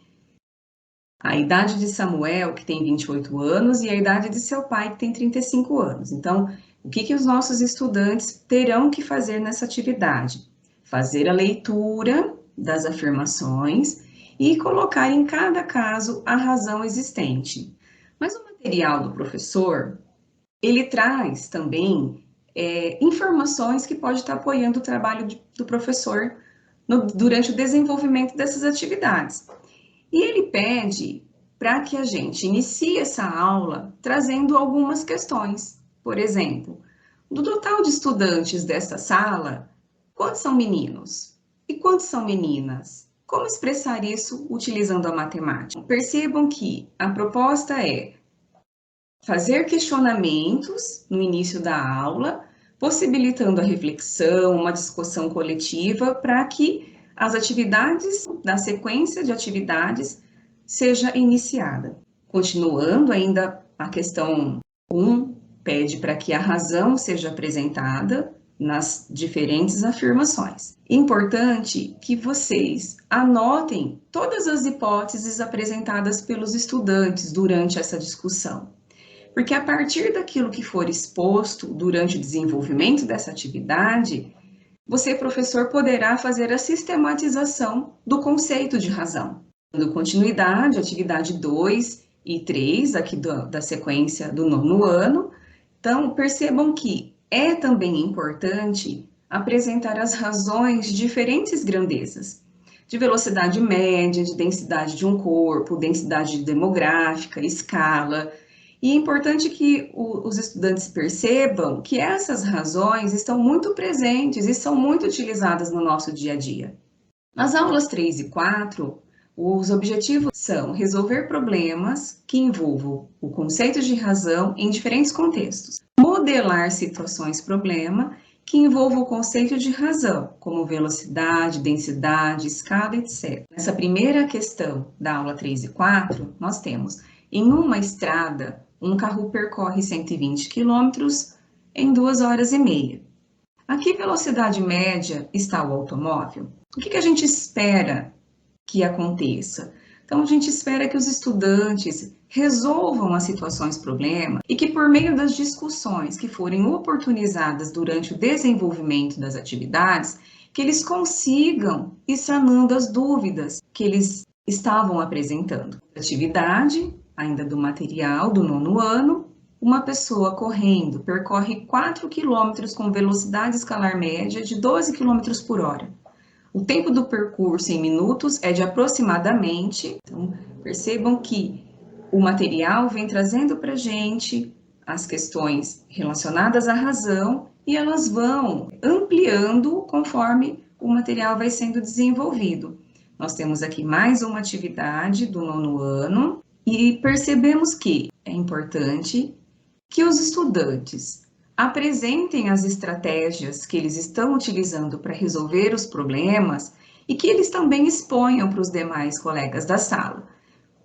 A idade de Samuel, que tem 28 anos, e a idade de seu pai, que tem 35 anos. Então, o que os nossos estudantes terão que fazer nessa atividade? Fazer a leitura das afirmações e colocar em cada caso a razão existente. Mas o material do professor, ele traz também informações que pode estar apoiando o trabalho do professor durante o desenvolvimento dessas atividades. E ele pede para que a gente inicie essa aula trazendo algumas questões. Por exemplo, do total de estudantes desta sala, quantos são meninos? E quantos são meninas? Como expressar isso utilizando a matemática? Percebam que a proposta é fazer questionamentos no início da aula, possibilitando a reflexão, uma discussão coletiva, para que as atividades, da sequência de atividades, seja iniciada. Continuando ainda, a questão 1 pede para que a razão seja apresentada nas diferentes afirmações. Importante que vocês anotem todas as hipóteses apresentadas pelos estudantes durante essa discussão. Porque a partir daquilo que for exposto durante o desenvolvimento dessa atividade, você, professor, poderá fazer a sistematização do conceito de razão. Dando continuidade, atividade 2 e 3, aqui da sequência do 9º ano. Então, percebam que é também importante apresentar as razões de diferentes grandezas, de velocidade média, de densidade de um corpo, densidade demográfica, escala. E é importante que os estudantes percebam que essas razões estão muito presentes e são muito utilizadas no nosso dia a dia. Nas aulas 3 e 4, os objetivos são resolver problemas que envolvam o conceito de razão em diferentes contextos, modelar situações-problema que envolvam o conceito de razão, como velocidade, densidade, escala, etc. Nessa primeira questão da aula 3 e 4, nós temos, em uma estrada, um carro percorre 120 km em 2 horas e meia. A que velocidade média está o automóvel? O que a gente espera que aconteça? Então, a gente espera que os estudantes resolvam as situações-problema e que, por meio das discussões que forem oportunizadas durante o desenvolvimento das atividades, que eles consigam ir sanando as dúvidas que eles estavam apresentando. Atividade, ainda do material do 9º ano, uma pessoa correndo percorre 4 km com velocidade escalar média de 12 km por hora. O tempo do percurso em minutos é de aproximadamente, então percebam que o material vem trazendo para a gente as questões relacionadas à razão e elas vão ampliando conforme o material vai sendo desenvolvido. Nós temos aqui mais uma atividade do 9º ano e percebemos que é importante que os estudantes apresentem as estratégias que eles estão utilizando para resolver os problemas e que eles também exponham para os demais colegas da sala.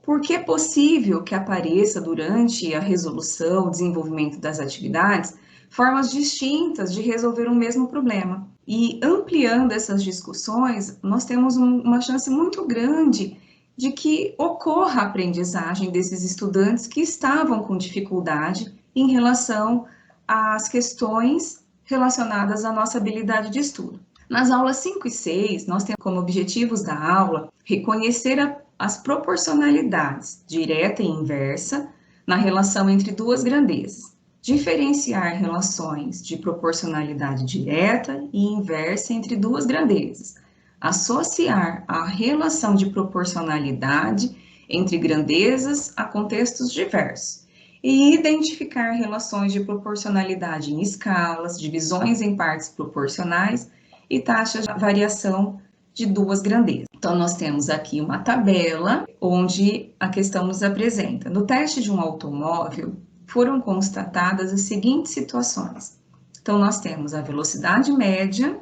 porque é possível que apareça durante a resolução, o desenvolvimento das atividades, formas distintas de resolver um mesmo problema. E ampliando essas discussões, nós temos uma chance muito grande de que ocorra a aprendizagem desses estudantes que estavam com dificuldade em relação às questões relacionadas à nossa habilidade de estudo. Nas aulas 5 e 6, nós temos como objetivos da aula reconhecer as proporcionalidades direta e inversa na relação entre duas grandezas, diferenciar relações de proporcionalidade direta e inversa entre duas grandezas, associar a relação de proporcionalidade entre grandezas a contextos diversos e identificar relações de proporcionalidade em escalas, divisões em partes proporcionais e taxas de variação de duas grandezas. Então, nós temos aqui uma tabela onde a questão nos apresenta. No teste de um automóvel, foram constatadas as seguintes situações. Então, nós temos a velocidade média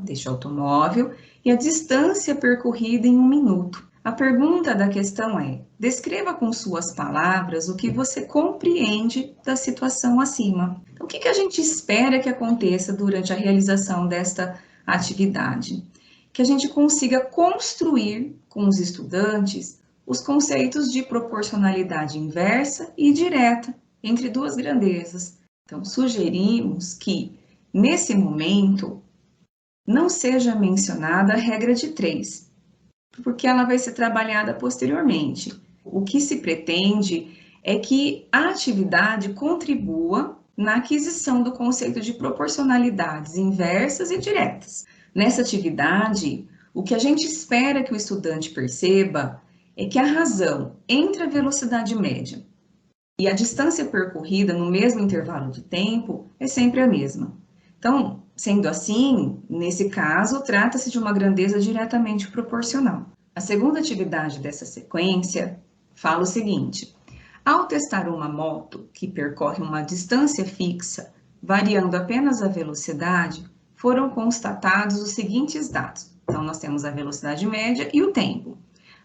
deste automóvel e a distância percorrida em 1 minuto. A pergunta da questão é: descreva com suas palavras o que você compreende da situação acima. Então, o que a gente espera que aconteça durante a realização desta atividade? Que a gente consiga construir com os estudantes os conceitos de proporcionalidade inversa e direta entre duas grandezas. Então, sugerimos que, nesse momento, não seja mencionada a regra de 3, porque ela vai ser trabalhada posteriormente. O que se pretende é que a atividade contribua na aquisição do conceito de proporcionalidades inversas e diretas. Nessa atividade, o que a gente espera que o estudante perceba é que a razão entre a velocidade média e a distância percorrida no mesmo intervalo de tempo é sempre a mesma. Então, sendo assim, nesse caso, trata-se de uma grandeza diretamente proporcional. A segunda atividade dessa sequência fala o seguinte: ao testar uma moto que percorre uma distância fixa, variando apenas a velocidade, foram constatados os seguintes dados. Então, nós temos a velocidade média e o tempo.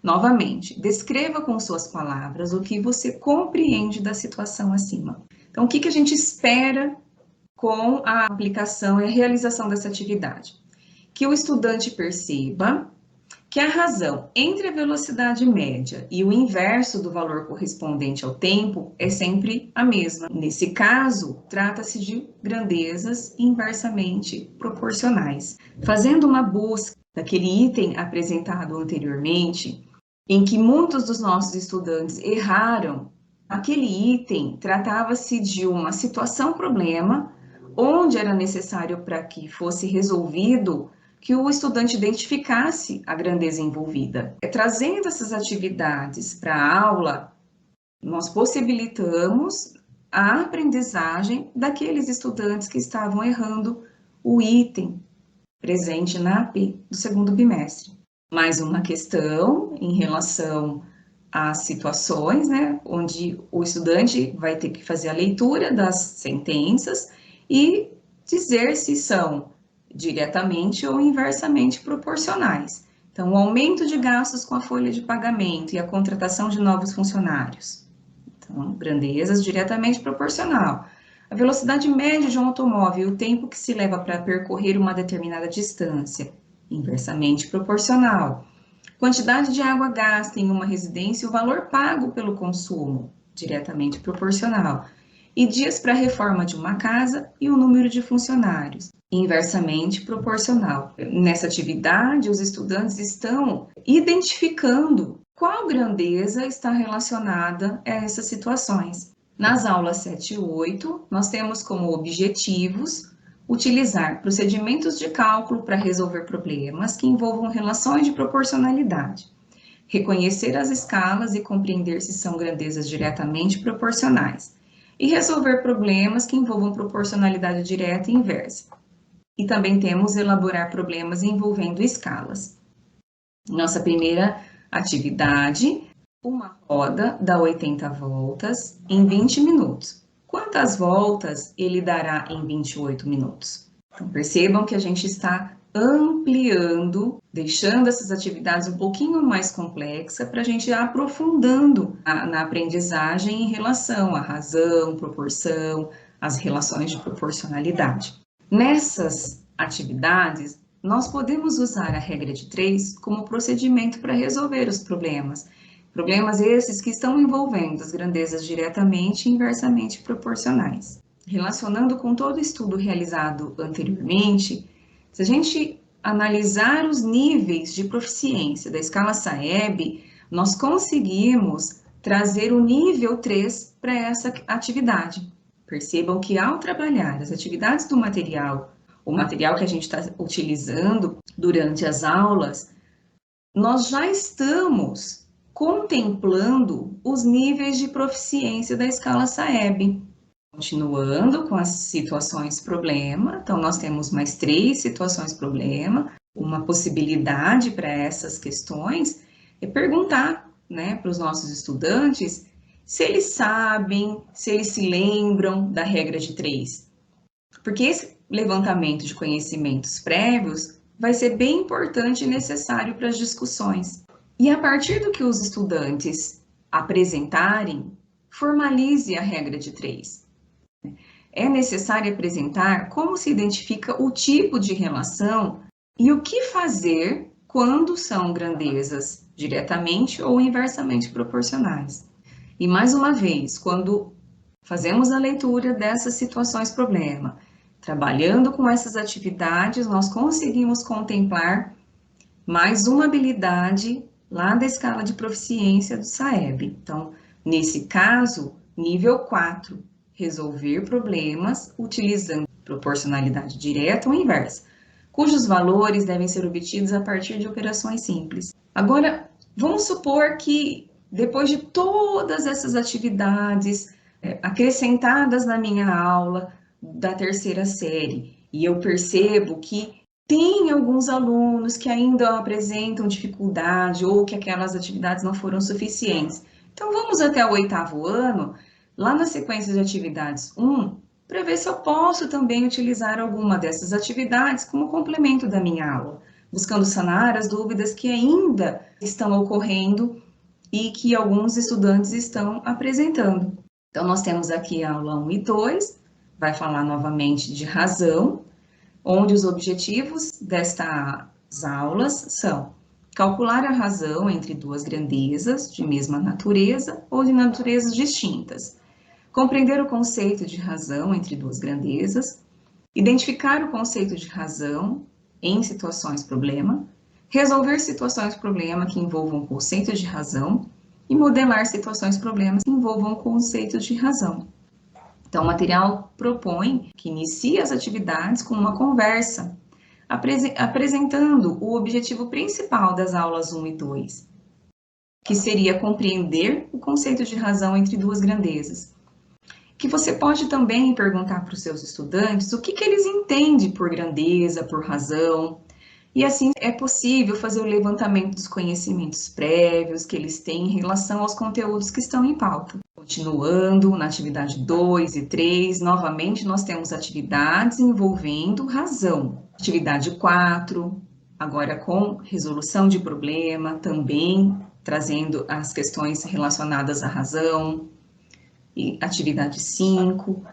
Novamente, descreva com suas palavras o que você compreende da situação acima. Então, o que a gente espera com a aplicação e a realização dessa atividade? Que o estudante perceba que a razão entre a velocidade média e o inverso do valor correspondente ao tempo é sempre a mesma. Nesse caso, trata-se de grandezas inversamente proporcionais. Fazendo uma busca daquele item apresentado anteriormente, em que muitos dos nossos estudantes erraram, aquele item tratava-se de uma situação-problema, onde era necessário para que fosse resolvido que o estudante identificasse a grandeza envolvida. Trazendo essas atividades para a aula, nós possibilitamos a aprendizagem daqueles estudantes que estavam errando o item presente na AP do segundo bimestre. Mais uma questão em relação às situações, né, onde o estudante vai ter que fazer a leitura das sentenças e dizer se são diretamente ou inversamente proporcionais. Então, o aumento de gastos com a folha de pagamento e a contratação de novos funcionários. Então, grandezas diretamente proporcional. A velocidade média de um automóvel e o tempo que se leva para percorrer uma determinada distância, inversamente proporcional. Quantidade de água gasta em uma residência e o valor pago pelo consumo, diretamente proporcional. E dias para a reforma de uma casa e o número de funcionários, inversamente proporcional. Nessa atividade, os estudantes estão identificando qual grandeza está relacionada a essas situações. Nas aulas 7 e 8, nós temos como objetivos utilizar procedimentos de cálculo para resolver problemas que envolvam relações de proporcionalidade, reconhecer as escalas e compreender se são grandezas diretamente proporcionais, e resolver problemas que envolvam proporcionalidade direta e inversa. E também temos elaborar problemas envolvendo escalas. Nossa primeira atividade, uma roda dá 80 voltas em 20 minutos. Quantas voltas ele dará em 28 minutos? Então, percebam que a gente está ampliando, deixando essas atividades um pouquinho mais complexas para a gente ir aprofundando na aprendizagem em relação à razão, proporção, as relações de proporcionalidade. Nessas atividades, nós podemos usar a regra de 3 como procedimento para resolver os problemas. Problemas esses que estão envolvendo as grandezas diretamente e inversamente proporcionais. Relacionando com todo o estudo realizado anteriormente, se a gente analisar os níveis de proficiência da escala SAEB, nós conseguimos trazer o nível 3 para essa atividade. Percebam que ao trabalhar as atividades do material, o material que a gente está utilizando durante as aulas, nós já estamos contemplando os níveis de proficiência da escala SAEB. Continuando com as situações problema, então nós temos mais 3 situações problema. Uma possibilidade para essas questões é perguntar, né, para os nossos estudantes se eles sabem, se eles se lembram da regra de 3. Porque esse levantamento de conhecimentos prévios vai ser bem importante e necessário para as discussões. E a partir do que os estudantes apresentarem, formalize a regra de 3. É necessário apresentar como se identifica o tipo de relação e o que fazer quando são grandezas diretamente ou inversamente proporcionais. E mais uma vez, quando fazemos a leitura dessas situações problema, trabalhando com essas atividades, nós conseguimos contemplar mais uma habilidade lá da escala de proficiência do SAEB. Então, nesse caso, nível 4, resolver problemas utilizando proporcionalidade direta ou inversa, cujos valores devem ser obtidos a partir de operações simples. Agora, vamos supor que depois de todas essas atividades acrescentadas na minha aula da terceira série, e eu percebo que tem alguns alunos que ainda apresentam dificuldade ou que aquelas atividades não foram suficientes. Então, vamos até o 8º ano, lá na sequência de atividades 1, para ver se eu posso também utilizar alguma dessas atividades como complemento da minha aula, buscando sanar as dúvidas que ainda estão ocorrendo e que alguns estudantes estão apresentando. Então, nós temos aqui a aula 1 e 2, vai falar novamente de razão, onde os objetivos destas aulas são calcular a razão entre duas grandezas de mesma natureza ou de naturezas distintas, compreender o conceito de razão entre duas grandezas, identificar o conceito de razão em situações problema, resolver situações problema que envolvam conceitos de razão e modelar situações problemas que envolvam conceitos de razão. Então, o material propõe que inicie as atividades com uma conversa, apresentando o objetivo principal das aulas 1 e 2, que seria compreender o conceito de razão entre duas grandezas. Que você pode também perguntar para os seus estudantes o que eles entendem por grandeza, por razão, e assim é possível fazer o levantamento dos conhecimentos prévios que eles têm em relação aos conteúdos que estão em pauta. Continuando, na atividade 2 e 3, novamente nós temos atividades envolvendo razão. Atividade 4, agora com resolução de problema, também trazendo as questões relacionadas à razão. E atividade 5,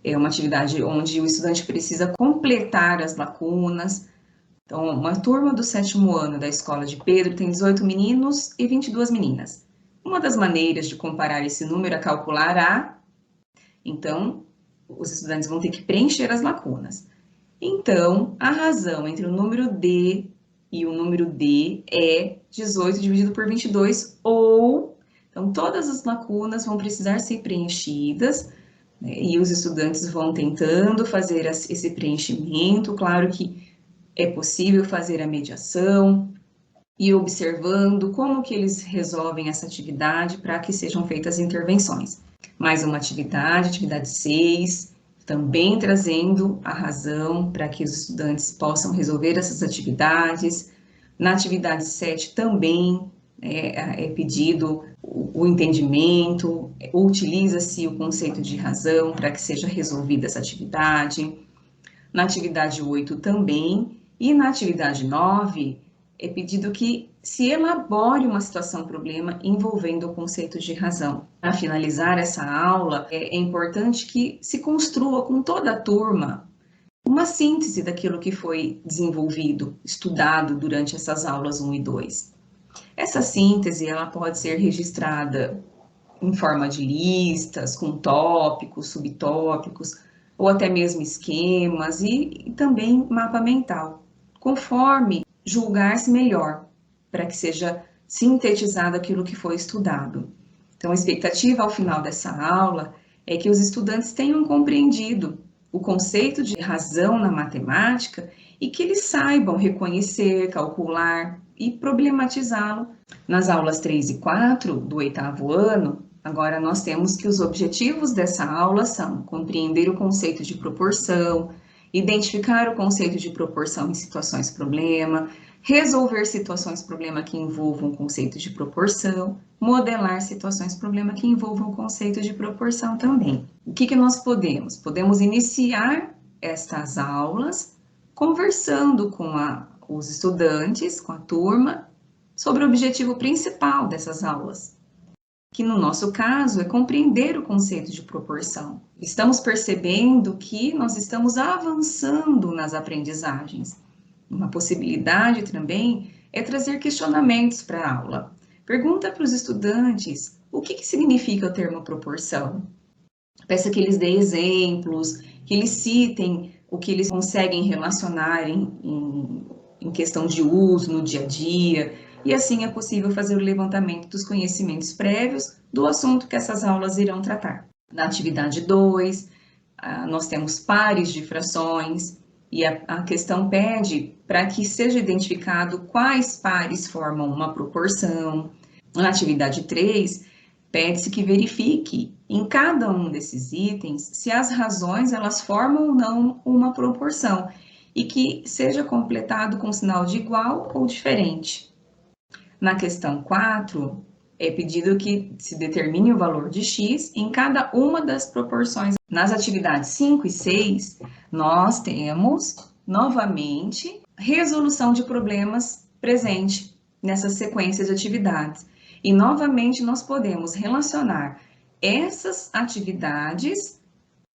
é uma atividade onde o estudante precisa completar as lacunas. Então, uma turma do 7º ano da Escola de Pedro tem 18 meninos e 22 meninas. Uma das maneiras de comparar esse número é calcular a... Então, os estudantes vão ter que preencher as lacunas. Então, a razão entre o número D e o número D é 18 dividido por 22, ou... Então, todas as lacunas vão precisar ser preenchidas, né, e os estudantes vão tentando fazer esse preenchimento. Claro que é possível fazer a mediação e observando como que eles resolvem essa atividade para que sejam feitas intervenções. Mais uma atividade 6, também trazendo a razão para que os estudantes possam resolver essas atividades. Na atividade 7 também é pedido o entendimento, utiliza-se o conceito de razão para que seja resolvida essa atividade. Na atividade 8 também E na atividade 9, é pedido que se elabore uma situação-problema envolvendo o conceito de razão. Para finalizar essa aula, é importante que se construa com toda a turma uma síntese daquilo que foi desenvolvido, estudado durante essas aulas 1 e 2. Essa síntese ela pode ser registrada em forma de listas, com tópicos, subtópicos, ou até mesmo esquemas e também mapa mental, conforme julgar-se melhor, para que seja sintetizado aquilo que foi estudado. Então, a expectativa ao final dessa aula é que os estudantes tenham compreendido o conceito de razão na matemática e que eles saibam reconhecer, calcular e problematizá-lo. Nas aulas 3 e 4 do 8º ano, agora nós temos que os objetivos dessa aula são compreender o conceito de proporção, identificar o conceito de proporção em situações-problema, resolver situações-problema que envolvam o conceito de proporção, modelar situações-problema que envolvam o conceito de proporção também. O que nós podemos? Podemos iniciar estas aulas conversando com os estudantes, com a turma, sobre o objetivo principal dessas aulas, que no nosso caso é compreender o conceito de proporção. Estamos percebendo que nós estamos avançando nas aprendizagens. Uma possibilidade também é trazer questionamentos para a aula. Pergunta para os estudantes o que significa o termo proporção. Peça que eles deem exemplos, que eles citem o que eles conseguem relacionar em questão de uso no dia a dia, e assim é possível fazer o levantamento dos conhecimentos prévios do assunto que essas aulas irão tratar. Na atividade 2, nós temos pares de frações, e a questão pede para que seja identificado quais pares formam uma proporção. Na atividade 3, pede-se que verifique em cada um desses itens se as razões elas formam ou não uma proporção e que seja completado com sinal de igual ou diferente. Na questão 4, é pedido que se determine o valor de x em cada uma das proporções. Nas atividades 5 e 6, nós temos, novamente, resolução de problemas presente nessas sequências de atividades. E, novamente, nós podemos relacionar essas atividades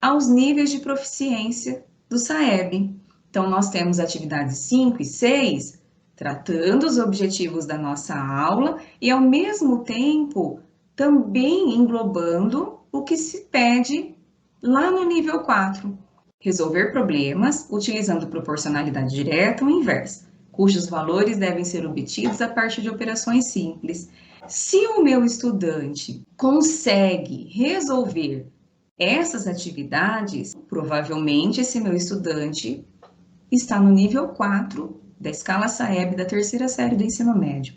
aos níveis de proficiência do SAEB. Então, nós temos atividades 5 e 6, tratando os objetivos da nossa aula e, ao mesmo tempo, também englobando o que se pede lá no nível 4. Resolver problemas utilizando proporcionalidade direta ou inversa, cujos valores devem ser obtidos a partir de operações simples. Se o meu estudante consegue resolver essas atividades, provavelmente esse meu estudante está no nível 4 da escala SAEB da 3ª série do ensino médio.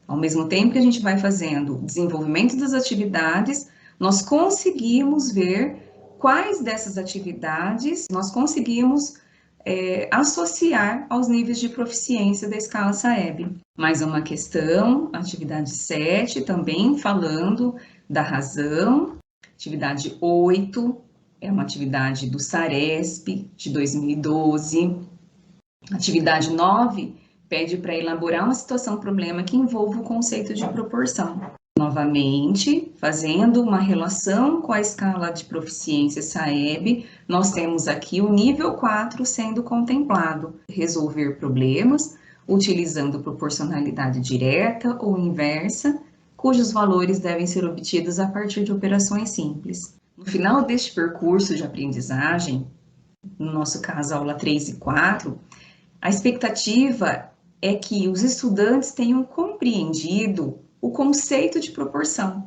Ao mesmo tempo que a gente vai fazendo o desenvolvimento das atividades, nós conseguimos ver quais dessas atividades nós conseguimos associar aos níveis de proficiência da escala SAEB. Mais uma questão, atividade 7, também falando da razão. Atividade 8 é uma atividade do SARESP de 2012. Atividade 9 pede para elaborar uma situação-problema que envolva o conceito de proporção. Novamente, fazendo uma relação com a escala de proficiência SAEB, nós temos aqui o nível 4 sendo contemplado. Resolver problemas utilizando proporcionalidade direta ou inversa, cujos valores devem ser obtidos a partir de operações simples. No final deste percurso de aprendizagem, no nosso caso, aula 3 e 4, a expectativa é que os estudantes tenham compreendido o conceito de proporção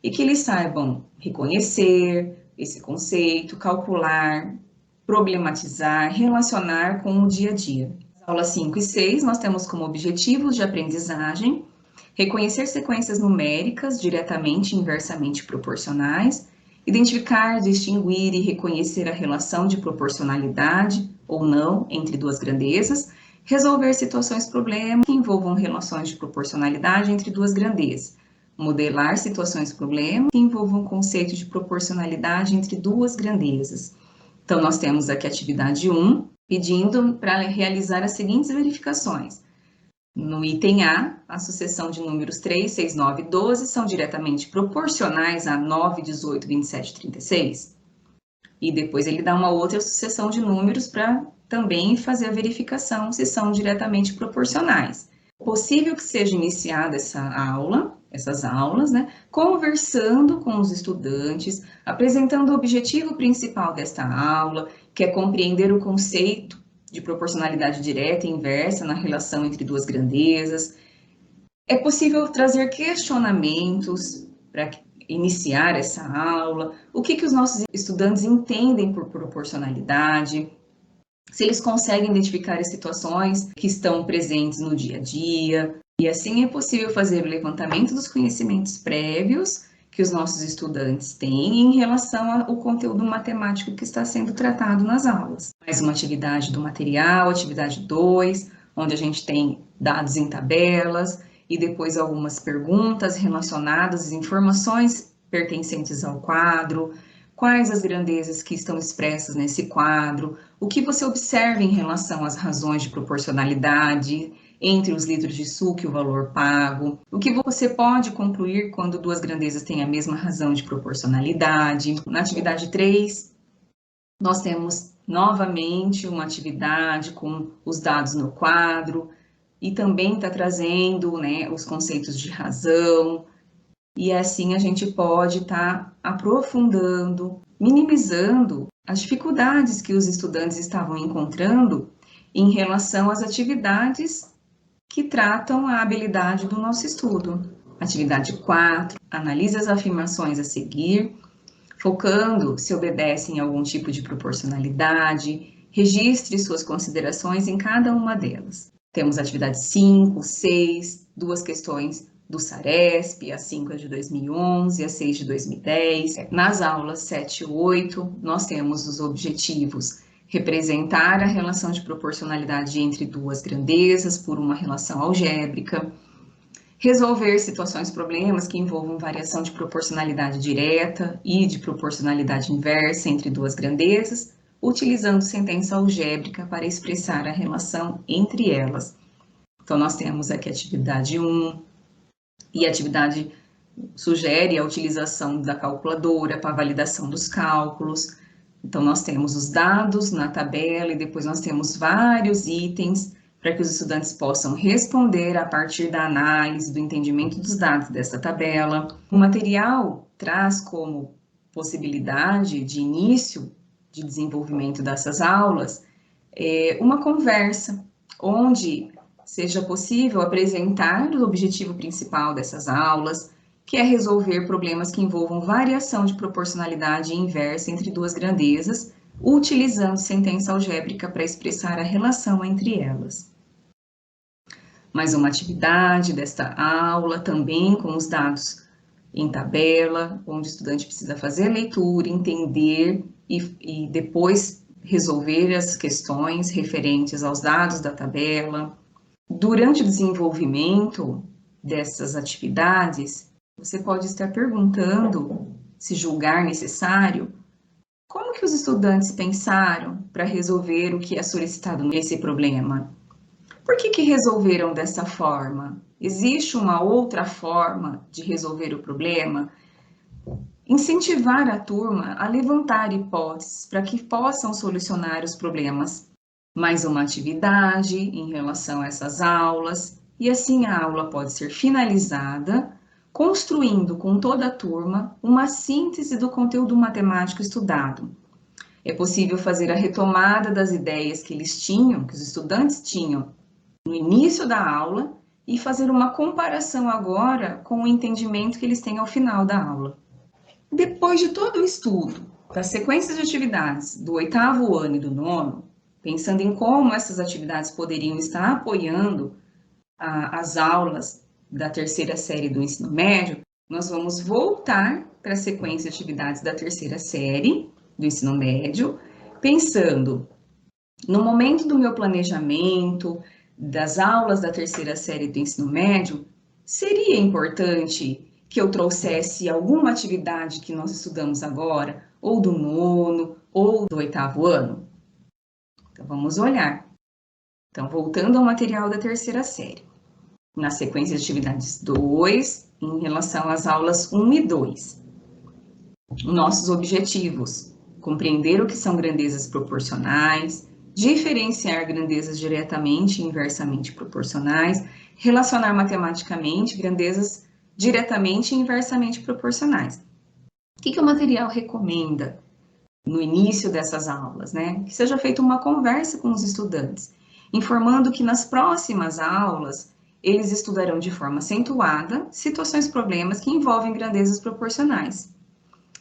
e que eles saibam reconhecer esse conceito, calcular, problematizar, relacionar com o dia a dia. Nas aulas 5 e 6, nós temos como objetivos de aprendizagem reconhecer sequências numéricas diretamente e inversamente proporcionais, identificar, distinguir e reconhecer a relação de proporcionalidade ou não entre duas grandezas, resolver situações-problema que envolvam relações de proporcionalidade entre duas grandezas, modelar situações-problema que envolvam o conceito de proporcionalidade entre duas grandezas. Então, nós temos aqui a atividade 1, pedindo para realizar as seguintes verificações. No item A, a sucessão de números 3, 6, 9 e 12 são diretamente proporcionais a 9, 18, 27 e 36. E depois ele dá uma outra sucessão de números para também fazer a verificação se são diretamente proporcionais. É possível que seja iniciada essas aulas, né, conversando com os estudantes, apresentando o objetivo principal desta aula, que é compreender o conceito de proporcionalidade direta e inversa na relação entre duas grandezas. É possível trazer questionamentos para iniciar essa aula, o que os nossos estudantes entendem por proporcionalidade, se eles conseguem identificar as situações que estão presentes no dia a dia, e assim é possível fazer o levantamento dos conhecimentos prévios que os nossos estudantes têm em relação ao conteúdo matemático que está sendo tratado nas aulas. Mais uma atividade do material, atividade 2, onde a gente tem dados em tabelas e depois algumas perguntas relacionadas às informações pertencentes ao quadro, quais as grandezas que estão expressas nesse quadro, o que você observa em relação às razões de proporcionalidade entre os litros de suco e o valor pago, o que você pode concluir quando duas grandezas têm a mesma razão de proporcionalidade. Na atividade 3, nós temos novamente uma atividade com os dados no quadro e também está trazendo, né, os conceitos de razão, e assim a gente pode estar aprofundando, minimizando as dificuldades que os estudantes estavam encontrando em relação às atividades que tratam a habilidade do nosso estudo. Atividade 4, analise as afirmações a seguir, focando se obedecem a algum tipo de proporcionalidade, registre suas considerações em cada uma delas. Temos atividade 5, 6, duas questões do SARESP, a 5 é de 2011, a 6 de 2010. Nas aulas 7 e 8, nós temos os objetivos: representar a relação de proporcionalidade entre duas grandezas por uma relação algébrica, resolver situações, problemas que envolvam variação de proporcionalidade direta e de proporcionalidade inversa entre duas grandezas, utilizando sentença algébrica para expressar a relação entre elas. Então, nós temos aqui a atividade 1, e a atividade sugere a utilização da calculadora para validação dos cálculos. Então, nós temos os dados na tabela e depois nós temos vários itens para que os estudantes possam responder a partir da análise, do entendimento dos dados dessa tabela. O material traz como possibilidade de início de desenvolvimento dessas aulas uma conversa, onde seja possível apresentar o objetivo principal dessas aulas, que é resolver problemas que envolvam variação de proporcionalidade inversa entre duas grandezas, utilizando sentença algébrica para expressar a relação entre elas. Mais uma atividade desta aula, também com os dados em tabela, onde o estudante precisa fazer a leitura, entender e depois resolver as questões referentes aos dados da tabela. Durante o desenvolvimento dessas atividades, você pode estar perguntando, se julgar necessário, como que os estudantes pensaram para resolver o que é solicitado nesse problema? Por que resolveram dessa forma? Existe uma outra forma de resolver o problema? Incentivar a turma a levantar hipóteses para que possam solucionar os problemas. Mais uma atividade em relação a essas aulas, e assim a aula pode ser finalizada, construindo com toda a turma uma síntese do conteúdo matemático estudado. É possível fazer a retomada das ideias que eles tinham, que os estudantes tinham no início da aula, e fazer uma comparação agora com o entendimento que eles têm ao final da aula. Depois de todo o estudo das sequências de atividades do 8º ano e do 9º, pensando em como essas atividades poderiam estar apoiando as aulas da terceira série do ensino médio, nós vamos voltar para a sequência de atividades da terceira série do ensino médio, pensando no momento do meu planejamento, das aulas da terceira série do ensino médio, seria importante que eu trouxesse alguma atividade que nós estudamos agora, ou do 9º, ou do 8º ano? Então, vamos olhar. Então, voltando ao material da terceira série. Na sequência de atividades 2, em relação às aulas 1 e 2. Nossos objetivos: compreender o que são grandezas proporcionais, diferenciar grandezas diretamente e inversamente proporcionais, relacionar matematicamente grandezas diretamente e inversamente proporcionais. O que o material recomenda no início dessas aulas, né? Que seja feita uma conversa com os estudantes, informando que nas próximas aulas eles estudarão de forma acentuada situações, problemas que envolvem grandezas proporcionais.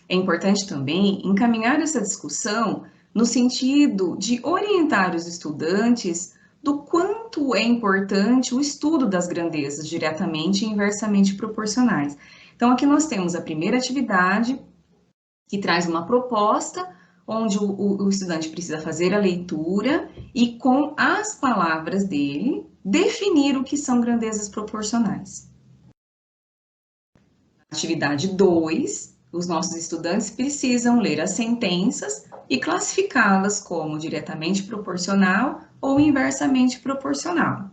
É importante também encaminhar essa discussão no sentido de orientar os estudantes do quanto é importante o estudo das grandezas diretamente e inversamente proporcionais. Então, aqui nós temos a primeira atividade, que traz uma proposta, onde o estudante precisa fazer a leitura e, com as palavras dele, definir o que são grandezas proporcionais. Atividade 2, os nossos estudantes precisam ler as sentenças e classificá-las como diretamente proporcional ou inversamente proporcional.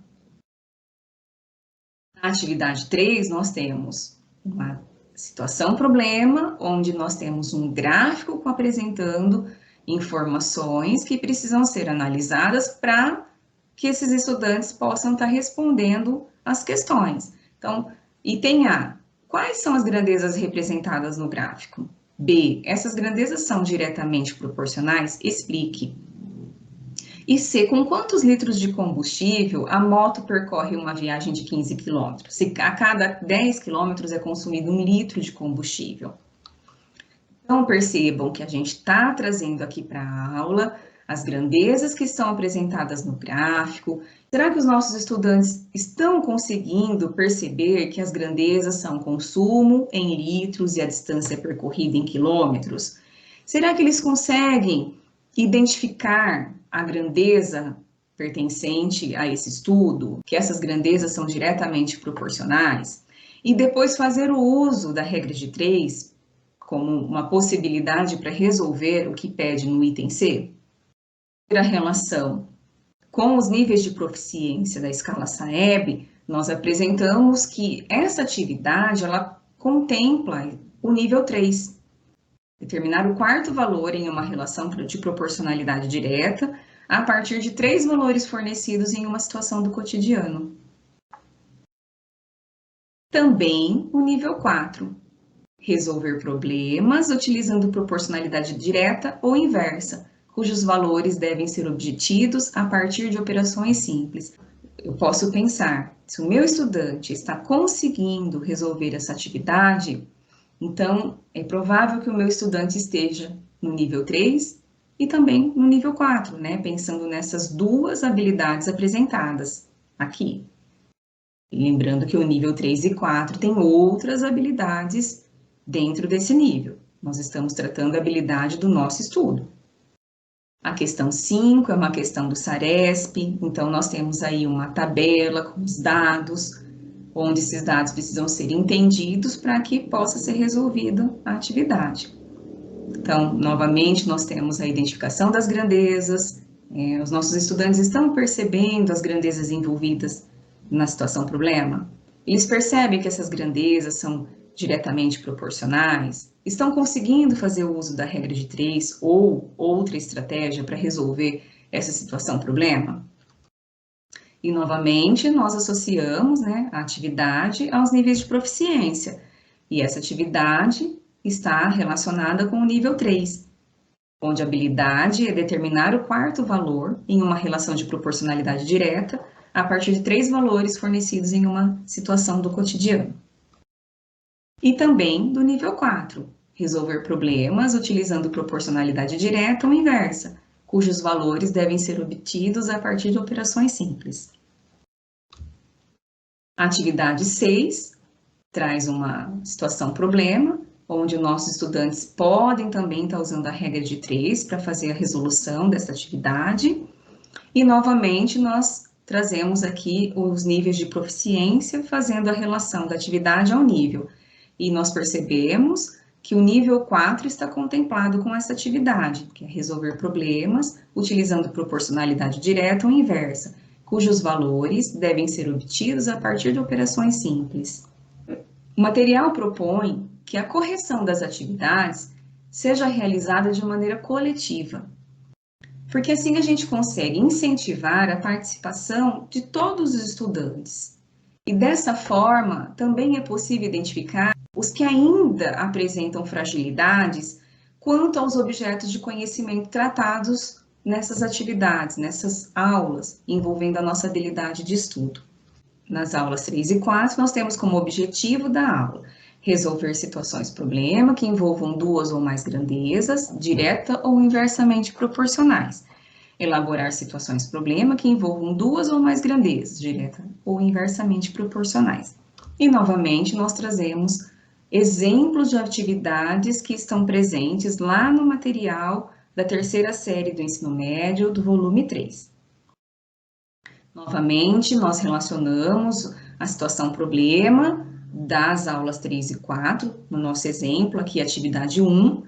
Na atividade 3, nós temos uma situação-problema, onde nós temos um gráfico apresentando informações que precisam ser analisadas para que esses estudantes possam estar respondendo as questões. Então, item A: quais são as grandezas representadas no gráfico? B: essas grandezas são diretamente proporcionais? Explique. E C: com quantos litros de combustível a moto percorre uma viagem de 15 km? Se a cada 10 km é consumido 1 litro de combustível. Então, percebam que a gente está trazendo aqui para a aula as grandezas que estão apresentadas no gráfico. Será que os nossos estudantes estão conseguindo perceber que as grandezas são consumo em litros e a distância percorrida em quilômetros? Será que eles conseguem identificar a grandeza pertencente a esse estudo, que essas grandezas são diretamente proporcionais? E depois fazer o uso da regra de 3 como uma possibilidade para resolver o que pede no item C? A relação com os níveis de proficiência da escala SAEB, nós apresentamos que essa atividade ela contempla o nível 3. Determinar o quarto valor em uma relação de proporcionalidade direta a partir de 3 valores fornecidos em uma situação do cotidiano. Também o nível 4. Resolver problemas utilizando proporcionalidade direta ou inversa, cujos valores devem ser obtidos a partir de operações simples. Eu posso pensar, se o meu estudante está conseguindo resolver essa atividade, então é provável que o meu estudante esteja no nível 3 e também no nível 4, né? Pensando nessas duas habilidades apresentadas aqui. Lembrando que o nível 3 e 4 tem outras habilidades dentro desse nível. Nós estamos tratando a habilidade do nosso estudo. A questão 5 é uma questão do SARESP, então nós temos aí uma tabela com os dados, onde esses dados precisam ser entendidos para que possa ser resolvida a atividade. Então, novamente, nós temos a identificação das grandezas, os nossos estudantes estão percebendo as grandezas envolvidas na situação problema? Eles percebem que essas grandezas são diretamente proporcionais? Estão conseguindo fazer o uso da regra de 3 ou outra estratégia para resolver essa situação problema? E, novamente, nós associamos, né, a atividade aos níveis de proficiência. E essa atividade está relacionada com o nível 3, onde a habilidade é determinar o quarto valor em uma relação de proporcionalidade direta a partir de 3 valores fornecidos em uma situação do cotidiano. E também do nível 4, resolver problemas utilizando proporcionalidade direta ou inversa, cujos valores devem ser obtidos a partir de operações simples. A atividade 6 traz uma situação-problema, onde nossos estudantes podem também estar usando a regra de 3 para fazer a resolução dessa atividade. E, novamente, nós trazemos aqui os níveis de proficiência, fazendo a relação da atividade ao nível. E nós percebemos que o nível 4 está contemplado com essa atividade, que é resolver problemas utilizando proporcionalidade direta ou inversa, cujos valores devem ser obtidos a partir de operações simples. O material propõe que a correção das atividades seja realizada de maneira coletiva, porque assim a gente consegue incentivar a participação de todos os estudantes. E dessa forma, também é possível identificar os que ainda apresentam fragilidades quanto aos objetos de conhecimento tratados nessas atividades, nessas aulas, envolvendo a nossa habilidade de estudo. Nas aulas 3 e 4, nós temos como objetivo da aula resolver situações-problema que envolvam duas ou mais grandezas, direta ou inversamente proporcionais. Elaborar situações-problema que envolvam duas ou mais grandezas, direta ou inversamente proporcionais. E, novamente, nós trazemos exemplos de atividades que estão presentes lá no material da terceira série do ensino médio, do volume 3. Novamente, nós relacionamos a situação-problema das aulas 3 e 4, no nosso exemplo aqui, atividade 1,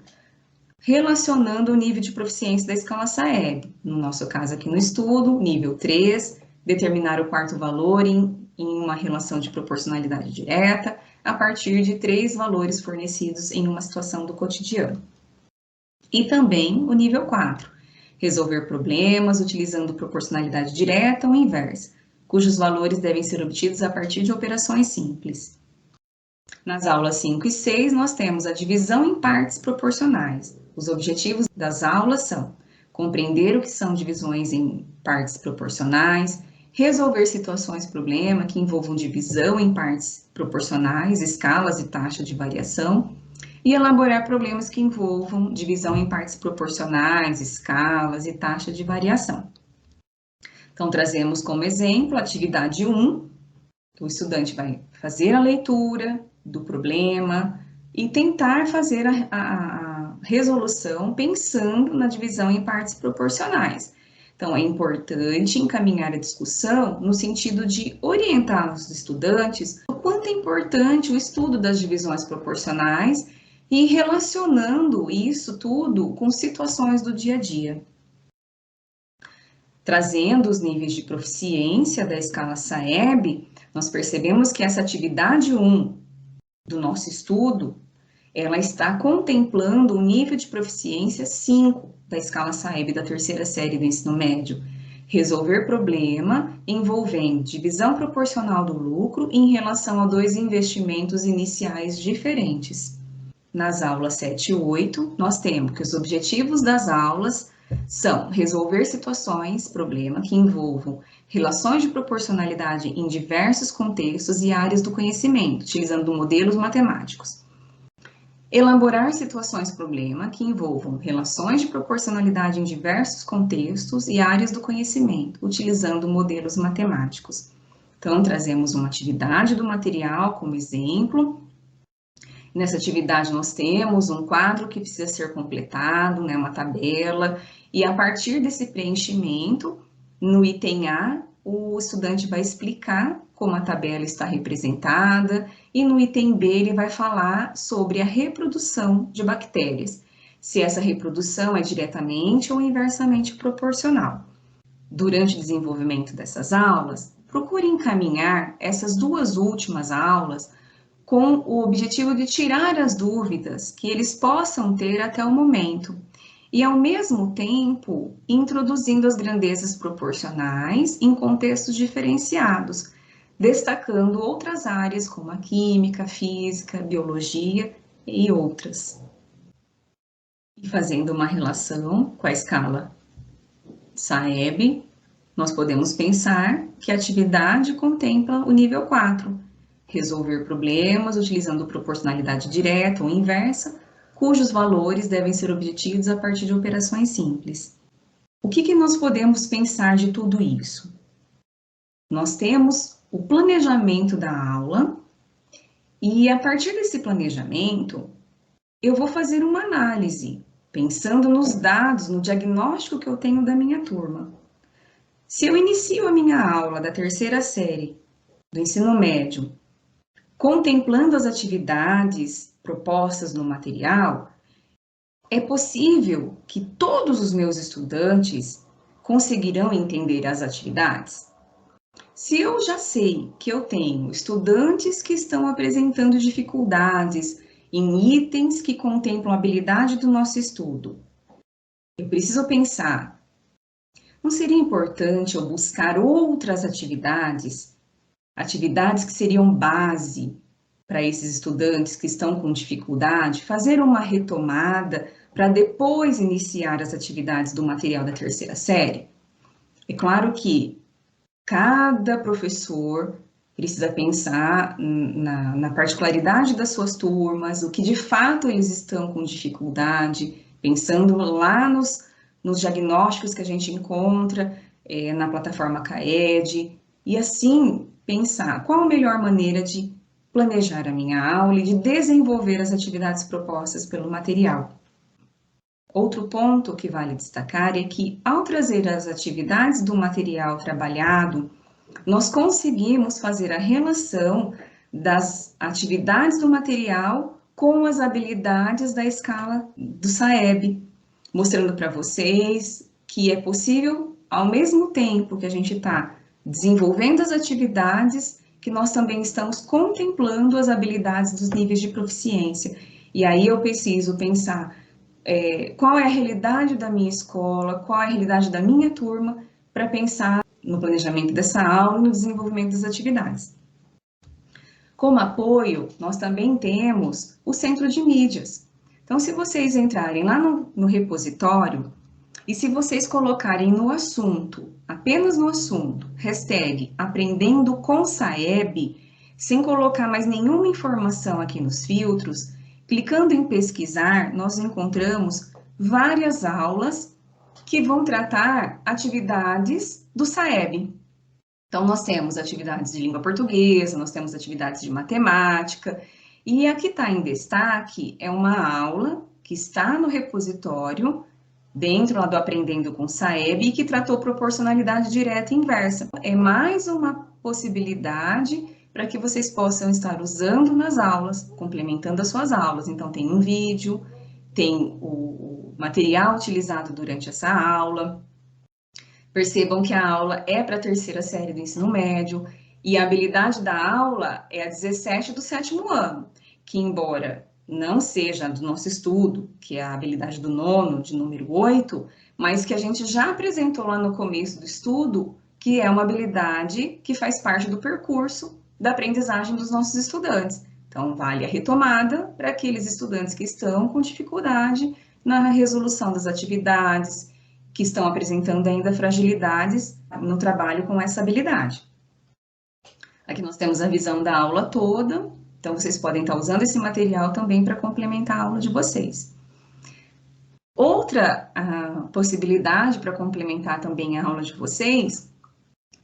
relacionando o nível de proficiência da escala SAEB. No nosso caso aqui no estudo, nível 3, determinar o quarto valor em uma relação de proporcionalidade direta, a partir de 3 valores fornecidos em uma situação do cotidiano. E também o nível 4, resolver problemas utilizando proporcionalidade direta ou inversa, cujos valores devem ser obtidos a partir de operações simples. Nas aulas 5 e 6, nós temos a divisão em partes proporcionais. Os objetivos das aulas são compreender o que são divisões em partes proporcionais, resolver situações-problema que envolvam divisão em partes proporcionais, escalas e taxa de variação, e elaborar problemas que envolvam divisão em partes proporcionais, escalas e taxa de variação. Então, trazemos como exemplo a atividade 1, o estudante vai fazer a leitura do problema e tentar fazer a resolução pensando na divisão em partes proporcionais. Então, é importante encaminhar a discussão no sentido de orientar os estudantes o quanto é importante o estudo das divisões proporcionais e relacionando isso tudo com situações do dia a dia. Trazendo os níveis de proficiência da escala SAEB, nós percebemos que essa atividade 1 do nosso estudo, ela está contemplando o nível de proficiência 5 da escala SAEB da terceira série do ensino médio. Resolver problema envolvendo divisão proporcional do lucro em relação a 2 investimentos iniciais diferentes. Nas aulas 7 e 8, nós temos que os objetivos das aulas são resolver situações, problema, que envolvam relações de proporcionalidade em diversos contextos e áreas do conhecimento, utilizando modelos matemáticos. Elaborar situações, problema, que envolvam relações de proporcionalidade em diversos contextos e áreas do conhecimento, utilizando modelos matemáticos. Então, trazemos uma atividade do material como exemplo. Nessa atividade, nós temos um quadro que precisa ser completado, né, uma tabela, e a partir desse preenchimento, no item A, o estudante vai explicar como a tabela está representada, e no item B, ele vai falar sobre a reprodução de bactérias, se essa reprodução é diretamente ou inversamente proporcional. Durante o desenvolvimento dessas aulas, procure encaminhar essas 2 últimas aulas com o objetivo de tirar as dúvidas que eles possam ter até o momento, e ao mesmo tempo introduzindo as grandezas proporcionais em contextos diferenciados, destacando outras áreas como a química, a física, a biologia e outras. E fazendo uma relação com a escala SAEB, nós podemos pensar que a atividade contempla o nível 4, resolver problemas utilizando proporcionalidade direta ou inversa, cujos valores devem ser obtidos a partir de operações simples. O que nós podemos pensar de tudo isso? Nós temos o planejamento da aula e, a partir desse planejamento, eu vou fazer uma análise, pensando nos dados, no diagnóstico que eu tenho da minha turma. Se eu inicio a minha aula da terceira série do ensino médio, contemplando as atividades propostas no material, é possível que todos os meus estudantes conseguirão entender as atividades? Se eu já sei que eu tenho estudantes que estão apresentando dificuldades em itens que contemplam a habilidade do nosso estudo, eu preciso pensar, não seria importante eu buscar outras atividades que seriam base para esses estudantes que estão com dificuldade, fazer uma retomada para depois iniciar as atividades do material da terceira série? É claro que cada professor precisa pensar na particularidade das suas turmas, o que de fato eles estão com dificuldade, pensando lá nos diagnósticos que a gente encontra na plataforma CAED, e assim pensar qual a melhor maneira de planejar a minha aula e de desenvolver as atividades propostas pelo material. Outro ponto que vale destacar é que, ao trazer as atividades do material trabalhado, nós conseguimos fazer a relação das atividades do material com as habilidades da escala do SAEB, mostrando para vocês que é possível, ao mesmo tempo que a gente está desenvolvendo as atividades, que nós também estamos contemplando as habilidades dos níveis de proficiência. E aí eu preciso pensar qual é a realidade da minha escola, qual é a realidade da minha turma, para pensar no planejamento dessa aula e no desenvolvimento das atividades. Como apoio, nós também temos o Centro de Mídias. Então, se vocês entrarem lá no repositório, e se vocês colocarem no assunto, apenas no assunto, hashtag Aprendendo com SAEB, sem colocar mais nenhuma informação aqui nos filtros, clicando em pesquisar, nós encontramos várias aulas que vão tratar atividades do SAEB. Então, nós temos atividades de língua portuguesa, nós temos atividades de matemática, e a que está em destaque é uma aula que está no repositório, dentro lá do Aprendendo com SAEB, e que tratou proporcionalidade direta e inversa. É mais uma possibilidade para que vocês possam estar usando nas aulas, complementando as suas aulas. Então, tem um vídeo, tem o material utilizado durante essa aula. Percebam que a aula é para a terceira série do ensino médio, e a habilidade da aula é a 17 do 7º ano, que embora não seja do nosso estudo, que é a habilidade do nono, de número 8, mas que a gente já apresentou lá no começo do estudo, que é uma habilidade que faz parte do percurso da aprendizagem dos nossos estudantes. Então, vale a retomada para aqueles estudantes que estão com dificuldade na resolução das atividades, que estão apresentando ainda fragilidades no trabalho com essa habilidade. Aqui nós temos a visão da aula toda, então vocês podem estar usando esse material também para complementar a aula de vocês. Outra possibilidade para complementar também a aula de vocês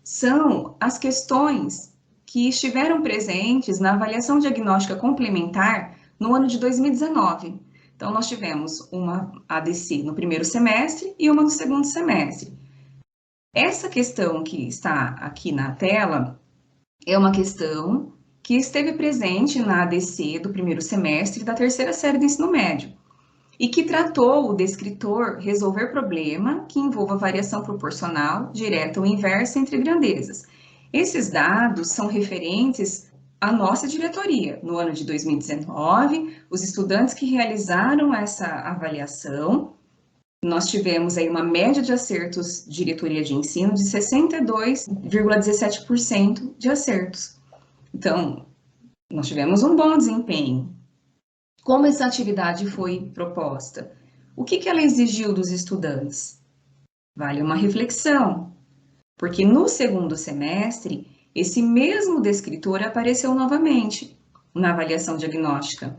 são as questões que estiveram presentes na avaliação diagnóstica complementar no ano de 2019. Então, nós tivemos uma ADC no primeiro semestre e uma no segundo semestre. Essa questão que está aqui na tela é uma questão que esteve presente na ADC do primeiro semestre da terceira série do ensino médio e que tratou o descritor resolver problema que envolva variação proporcional, direta ou inversa entre grandezas. Esses dados são referentes à nossa diretoria. No ano de 2019, os estudantes que realizaram essa avaliação, nós tivemos aí uma média de acertos de diretoria de ensino de 62,17% de acertos. Então, nós tivemos um bom desempenho. Como essa atividade foi proposta? O que ela exigiu dos estudantes? Vale uma reflexão, porque no segundo semestre, esse mesmo descritor apareceu novamente na avaliação diagnóstica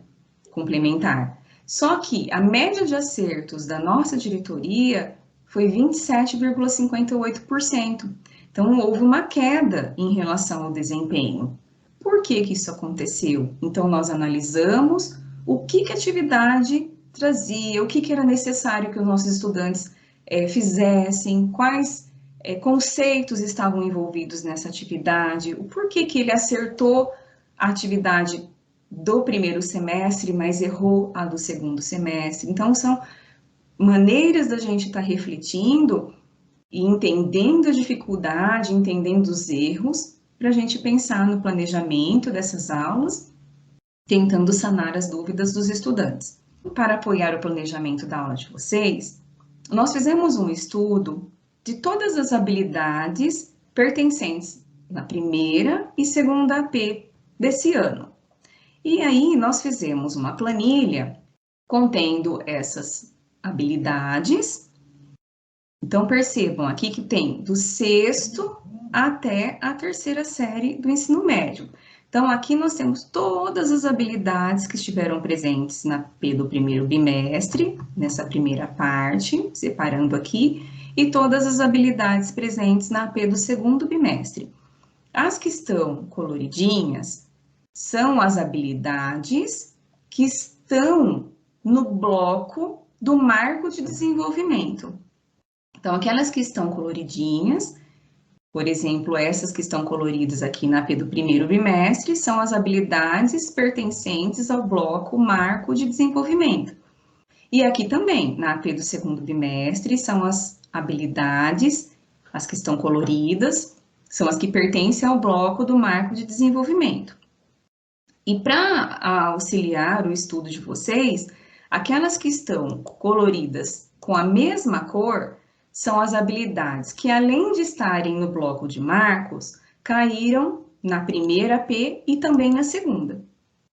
complementar. Só que a média de acertos da nossa diretoria foi 27,58%. Então, houve uma queda em relação ao desempenho. Por que isso aconteceu? Então, nós analisamos o que a atividade trazia, o que era necessário que os nossos estudantes fizessem, quais conceitos estavam envolvidos nessa atividade, o porquê que ele acertou a atividade do primeiro semestre, mas errou a do segundo semestre. Então, são maneiras da gente estar refletindo e entendendo a dificuldade, entendendo os erros, para a gente pensar no planejamento dessas aulas, tentando sanar as dúvidas dos estudantes. Para apoiar o planejamento da aula de vocês, nós fizemos um estudo de todas as habilidades pertencentes na primeira e segunda AP desse ano. E aí nós fizemos uma planilha contendo essas habilidades. Então percebam aqui que tem do sexto até a terceira série do ensino médio. Então aqui nós temos todas as habilidades que estiveram presentes na P do primeiro bimestre, nessa primeira parte, separando aqui, e todas as habilidades presentes na AP do segundo bimestre. As que estão coloridinhas são as habilidades que estão no bloco do marco de desenvolvimento. Então, aquelas que estão coloridinhas, por exemplo, essas que estão coloridas aqui na AP do primeiro bimestre, são as habilidades pertencentes ao bloco marco de desenvolvimento. E aqui também, na AP do segundo bimestre, são as habilidades, as que estão coloridas, são as que pertencem ao bloco do marco de desenvolvimento. E para auxiliar o estudo de vocês, aquelas que estão coloridas com a mesma cor são as habilidades que, além de estarem no bloco de marcos, caíram na primeira AP e também na segunda.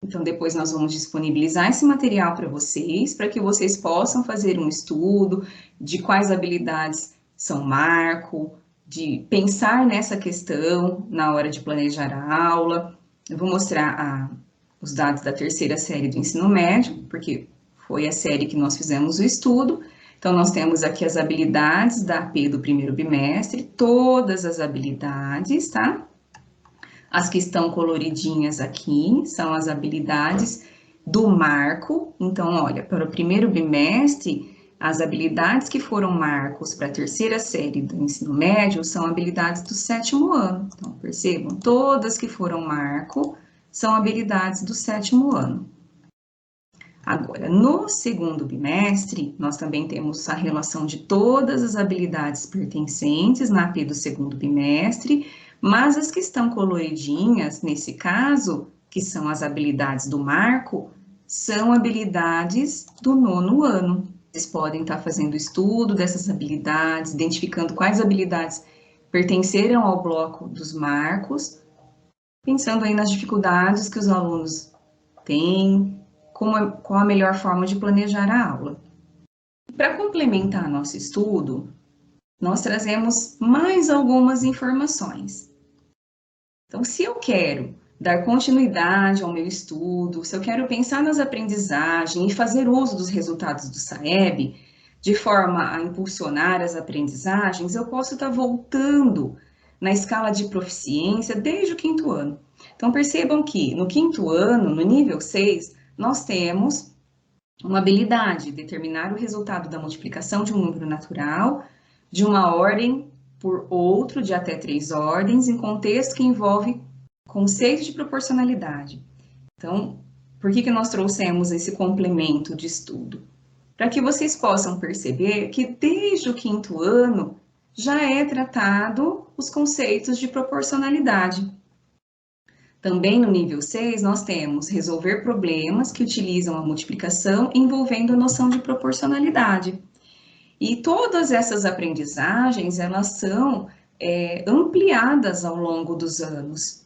Então, depois nós vamos disponibilizar esse material para vocês, para que vocês possam fazer um estudo de quais habilidades são marco, de pensar nessa questão na hora de planejar a aula. Eu vou mostrar os dados da terceira série do ensino médio, porque foi a série que nós fizemos o estudo. Então, nós temos aqui as habilidades da AP do primeiro bimestre, todas as habilidades, tá? As que estão coloridinhas aqui são as habilidades do marco. Então, olha, para o primeiro bimestre, as habilidades que foram marcos para a terceira série do ensino médio são habilidades do sétimo ano. Então, percebam, todas que foram marco são habilidades do sétimo ano. Agora, no segundo bimestre, nós também temos a relação de todas as habilidades pertencentes na AP do segundo bimestre, mas as que estão coloridinhas, nesse caso, que são as habilidades do marco, são habilidades do nono ano. Vocês podem estar fazendo estudo dessas habilidades, identificando quais habilidades pertenceram ao bloco dos marcos, pensando aí nas dificuldades que os alunos têm, qual a melhor forma de planejar a aula. Para complementar nosso estudo, nós trazemos mais algumas informações. Então, se eu quero dar continuidade ao meu estudo, se eu quero pensar nas aprendizagens e fazer uso dos resultados do SAEB, de forma a impulsionar as aprendizagens, eu posso estar voltando na escala de proficiência desde o quinto ano. Então, percebam que no quinto ano, no nível 6, nós temos uma habilidade, determinar o resultado da multiplicação de um número natural de uma ordem por outro de até 3 ordens em contexto que envolve conceito de proporcionalidade. Então, por que nós trouxemos esse complemento de estudo? Para que vocês possam perceber que desde o quinto ano já é tratado os conceitos de proporcionalidade. Também no nível 6, nós temos resolver problemas que utilizam a multiplicação envolvendo a noção de proporcionalidade. E todas essas aprendizagens, elas são ampliadas ao longo dos anos.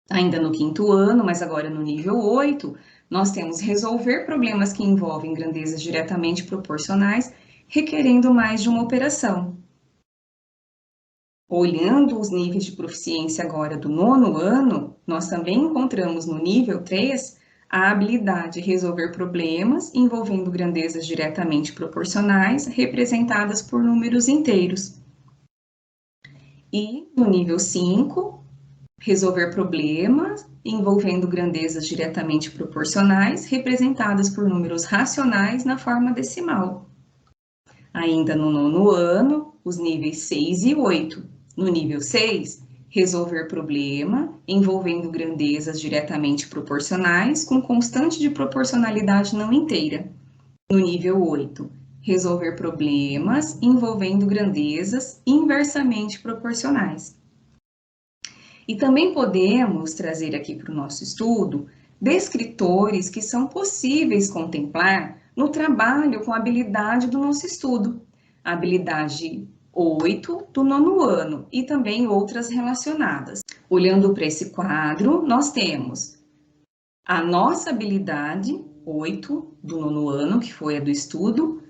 Ainda no quinto ano, mas agora no nível 8, nós temos resolver problemas que envolvem grandezas diretamente proporcionais, requerendo mais de uma operação. Olhando os níveis de proficiência agora do nono ano, nós também encontramos no nível 3 a habilidade de resolver problemas envolvendo grandezas diretamente proporcionais, representadas por números inteiros. E no nível 5, resolver problemas envolvendo grandezas diretamente proporcionais, representadas por números racionais na forma decimal. Ainda no nono ano, os níveis 6 e 8. No nível 6, resolver problema envolvendo grandezas diretamente proporcionais com constante de proporcionalidade não inteira. No nível 8, resolver problemas envolvendo grandezas inversamente proporcionais. E também podemos trazer aqui para o nosso estudo descritores que são possíveis contemplar no trabalho com a habilidade do nosso estudo. A habilidade 8 do 9º ano e também outras relacionadas. Olhando para esse quadro, nós temos a nossa habilidade 8 do 9º ano, que foi a do estudo,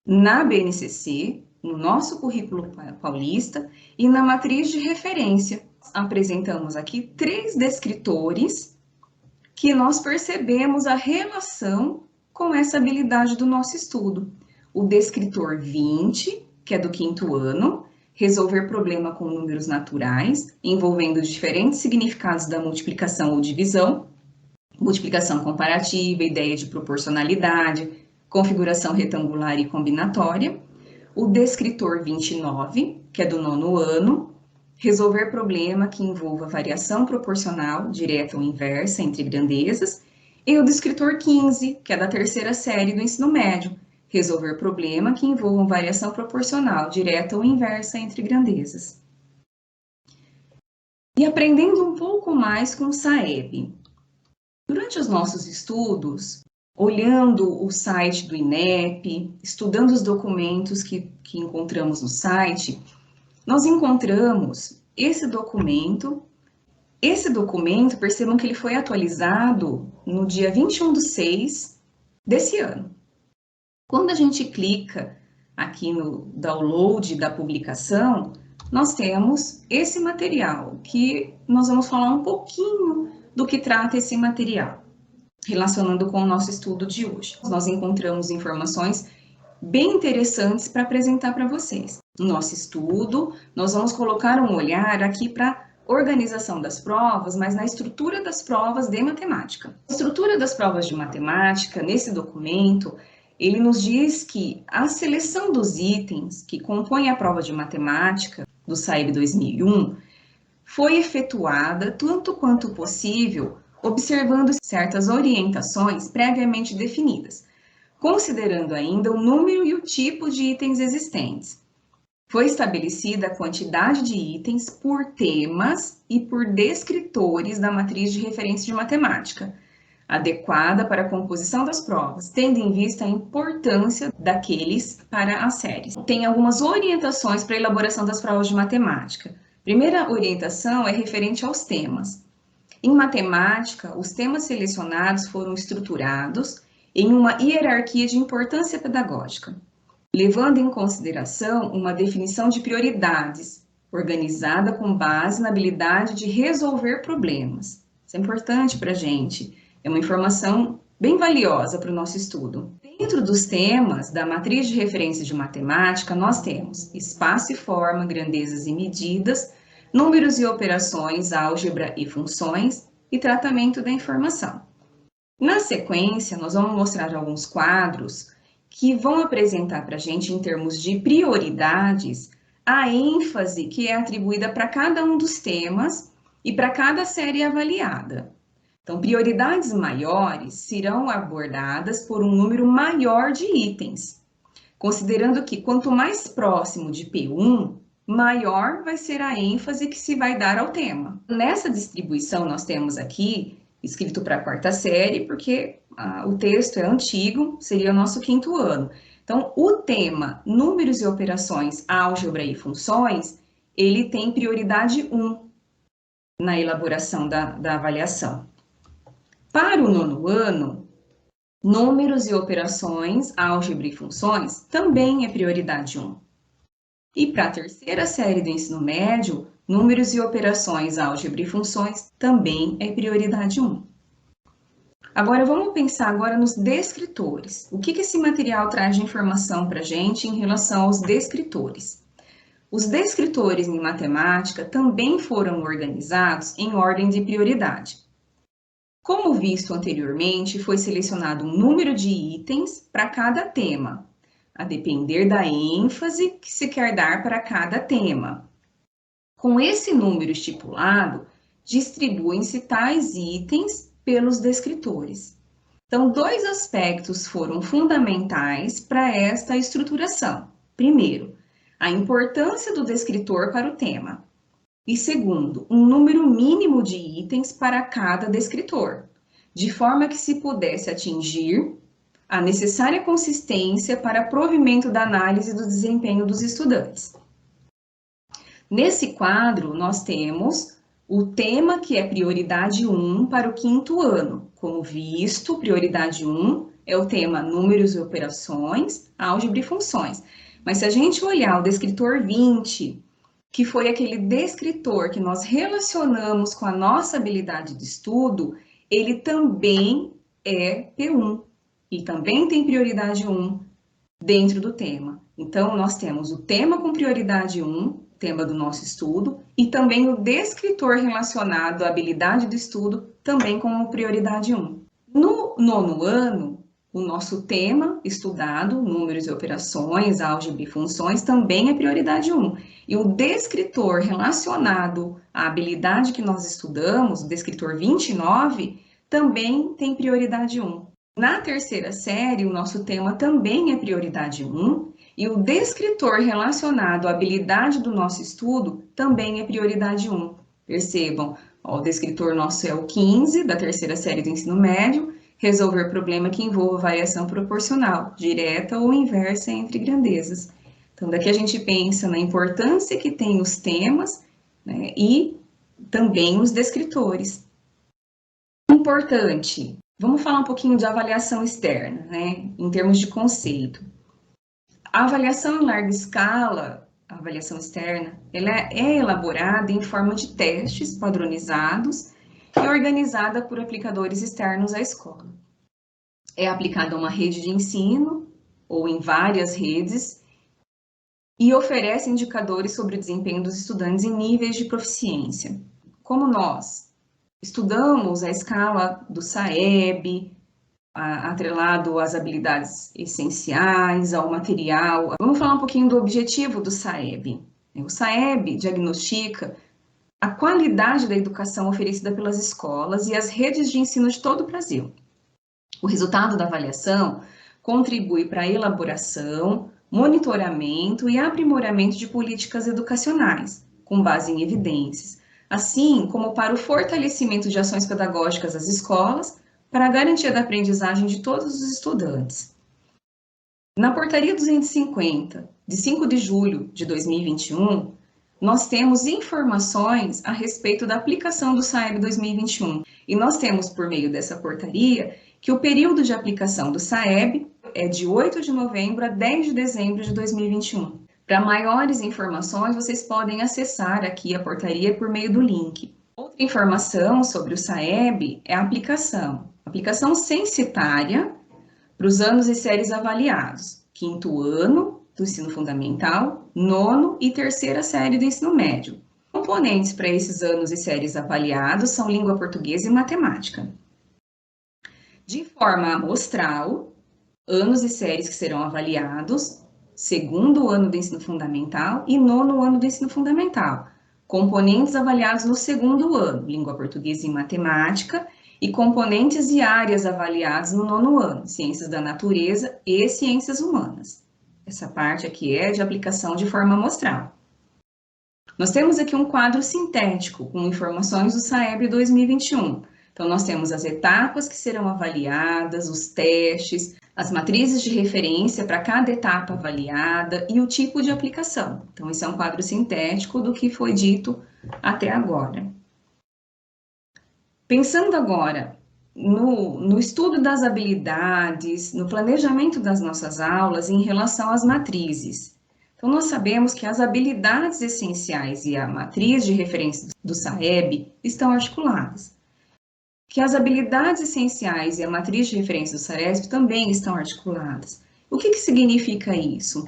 na BNCC, no nosso currículo paulista e na matriz de referência. Apresentamos aqui 3 descritores que nós percebemos a relação com essa habilidade do nosso estudo. O descritor 20, que é do 5º ano, resolver problema com números naturais, envolvendo diferentes significados da multiplicação ou divisão, multiplicação comparativa, ideia de proporcionalidade, configuração retangular e combinatória. O descritor 29, que é do 9º ano, resolver problema que envolva variação proporcional, direta ou inversa, entre grandezas. E o descritor 15, que é da 3ª série do ensino médio, resolver problema que envolvam variação proporcional, direta ou inversa, entre grandezas. E aprendendo um pouco mais com o SAEB. Durante os nossos estudos, olhando o site do INEP, estudando os documentos que encontramos no site, nós encontramos esse documento. Esse documento, percebam que ele foi atualizado no dia 21/6 desse ano. Quando a gente clica aqui no download da publicação, nós temos esse material, que nós vamos falar um pouquinho do que trata esse material, relacionando com o nosso estudo de hoje. Nós encontramos informações bem interessantes para apresentar para vocês. No nosso estudo, nós vamos colocar um olhar aqui para organização das provas, mas na estrutura das provas de matemática. A estrutura das provas de matemática, nesse documento, ele nos diz que a seleção dos itens que compõem a prova de matemática do SAEB 2001 foi efetuada, tanto quanto possível, observando certas orientações previamente definidas, considerando ainda o número e o tipo de itens existentes. Foi estabelecida a quantidade de itens por temas e por descritores da matriz de referência de matemática, adequada para a composição das provas, tendo em vista a importância daqueles para as séries. Tem algumas orientações para a elaboração das provas de matemática. Primeira orientação é referente aos temas. Em matemática, os temas selecionados foram estruturados em uma hierarquia de importância pedagógica, levando em consideração uma definição de prioridades, organizada com base na habilidade de resolver problemas. Isso é importante para a gente, é uma informação bem valiosa para o nosso estudo. Dentro dos temas da matriz de referência de matemática, nós temos espaço e forma, grandezas e medidas, números e operações, álgebra e funções e tratamento da informação. Na sequência, nós vamos mostrar alguns quadros que vão apresentar para a gente, em termos de prioridades, a ênfase que é atribuída para cada um dos temas e para cada série avaliada. Então, prioridades maiores serão abordadas por um número maior de itens, considerando que quanto mais próximo de P1, maior vai ser a ênfase que se vai dar ao tema. Nessa distribuição, nós temos aqui, escrito para a 4ª série, porque o texto é antigo, seria o nosso 5º ano. Então, o tema números e operações, álgebra e funções, ele tem prioridade 1 na elaboração da avaliação. Para o 9º ano, números e operações, álgebra e funções, também é prioridade 1. E para a 3ª série do ensino médio, números e operações, álgebra e funções, também é prioridade 1. Agora, vamos pensar agora nos descritores. O que esse material traz de informação para a gente em relação aos descritores? Os descritores em matemática também foram organizados em ordem de prioridade. Como visto anteriormente, foi selecionado um número de itens para cada tema, a depender da ênfase que se quer dar para cada tema. Com esse número estipulado, distribuem-se tais itens pelos descritores. Então, dois aspectos foram fundamentais para esta estruturação. Primeiro, a importância do descritor para o tema. E segundo, um número mínimo de itens para cada descritor, de forma que se pudesse atingir a necessária consistência para provimento da análise do desempenho dos estudantes. Nesse quadro, nós temos o tema que é prioridade 1 para o 5º ano. Como visto, prioridade 1 é o tema números e operações, álgebra e funções. Mas se a gente olhar o descritor 20, que foi aquele descritor que nós relacionamos com a nossa habilidade de estudo, ele também é P1 e também tem prioridade 1 dentro do tema. Então, nós temos o tema com prioridade 1, tema do nosso estudo, e também o descritor relacionado à habilidade do estudo, também como prioridade 1. No 9º ano, o nosso tema estudado, números e operações, álgebra e funções, também é prioridade 1. E o descritor relacionado à habilidade que nós estudamos, o descritor 29, também tem prioridade 1. Na 3ª série, o nosso tema também é prioridade 1, e o descritor relacionado à habilidade do nosso estudo também é prioridade 1. Percebam, ó, o descritor nosso é o 15, da 3ª série do ensino médio, resolver problema que envolva variação proporcional, direta ou inversa entre grandezas. Então, daqui a gente pensa na importância que tem os temas, né, e também os descritores. Importante, vamos falar um pouquinho de avaliação externa, né, em termos de conceito. A avaliação em larga escala, a avaliação externa, ela é elaborada em forma de testes padronizados e organizada por aplicadores externos à escola. É aplicada a uma rede de ensino ou em várias redes e oferece indicadores sobre o desempenho dos estudantes em níveis de proficiência. Como nós estudamos a escala do SAEB, atrelado às habilidades essenciais, ao material. Vamos falar um pouquinho do objetivo do SAEB. O SAEB diagnostica a qualidade da educação oferecida pelas escolas e as redes de ensino de todo o Brasil. O resultado da avaliação contribui para a elaboração, monitoramento e aprimoramento de políticas educacionais, com base em evidências, assim como para o fortalecimento de ações pedagógicas das escolas, para a garantia da aprendizagem de todos os estudantes. Na Portaria 250, de 5 de julho de 2021, nós temos informações a respeito da aplicação do SAEB 2021. E nós temos, por meio dessa portaria, que o período de aplicação do SAEB é de 8 de novembro a 10 de dezembro de 2021. Para maiores informações, vocês podem acessar aqui a portaria por meio do link. Outra informação sobre o SAEB é a aplicação censitária para os anos e séries avaliados, 5º ano do ensino fundamental, 9º e 3ª série do ensino médio. Componentes para esses anos e séries avaliados são língua portuguesa e matemática. De forma amostral, anos e séries que serão avaliados, 2º ano do ensino fundamental e 9º ano do ensino fundamental. Componentes avaliados no 2º ano, língua portuguesa e matemática, e componentes e áreas avaliadas no 9º ano, ciências da natureza e ciências humanas. Essa parte aqui é de aplicação de forma amostral. Nós temos aqui um quadro sintético com informações do SAEB 2021. Então, nós temos as etapas que serão avaliadas, os testes, as matrizes de referência para cada etapa avaliada e o tipo de aplicação. Então, esse é um quadro sintético do que foi dito até agora. Pensando agora no estudo das habilidades, no planejamento das nossas aulas em relação às matrizes. Então, nós sabemos que as habilidades essenciais e a matriz de referência do SAEB estão articuladas. Que as habilidades essenciais e a matriz de referência do SAESP também estão articuladas. O que significa isso?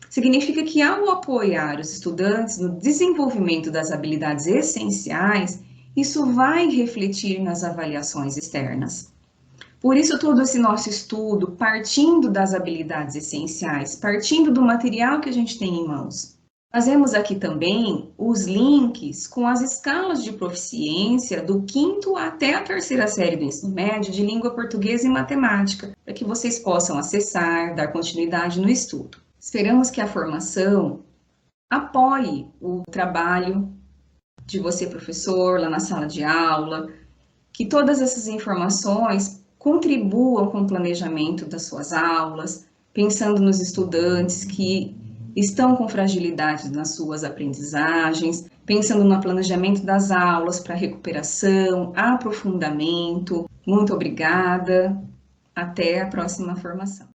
Significa que ao apoiar os estudantes no desenvolvimento das habilidades essenciais, isso vai refletir nas avaliações externas. Por isso, todo esse nosso estudo, partindo das habilidades essenciais, partindo do material que a gente tem em mãos, Fazemos aqui também os links com as escalas de proficiência do 5º até a 3ª série do ensino médio de língua portuguesa e matemática, para que vocês possam acessar, dar continuidade no estudo. Esperamos que a formação apoie o trabalho de você, professor, lá na sala de aula, que todas essas informações contribuam com o planejamento das suas aulas, pensando nos estudantes que estão com fragilidade nas suas aprendizagens, pensando no planejamento das aulas para recuperação, aprofundamento. Muito obrigada. Até a próxima formação.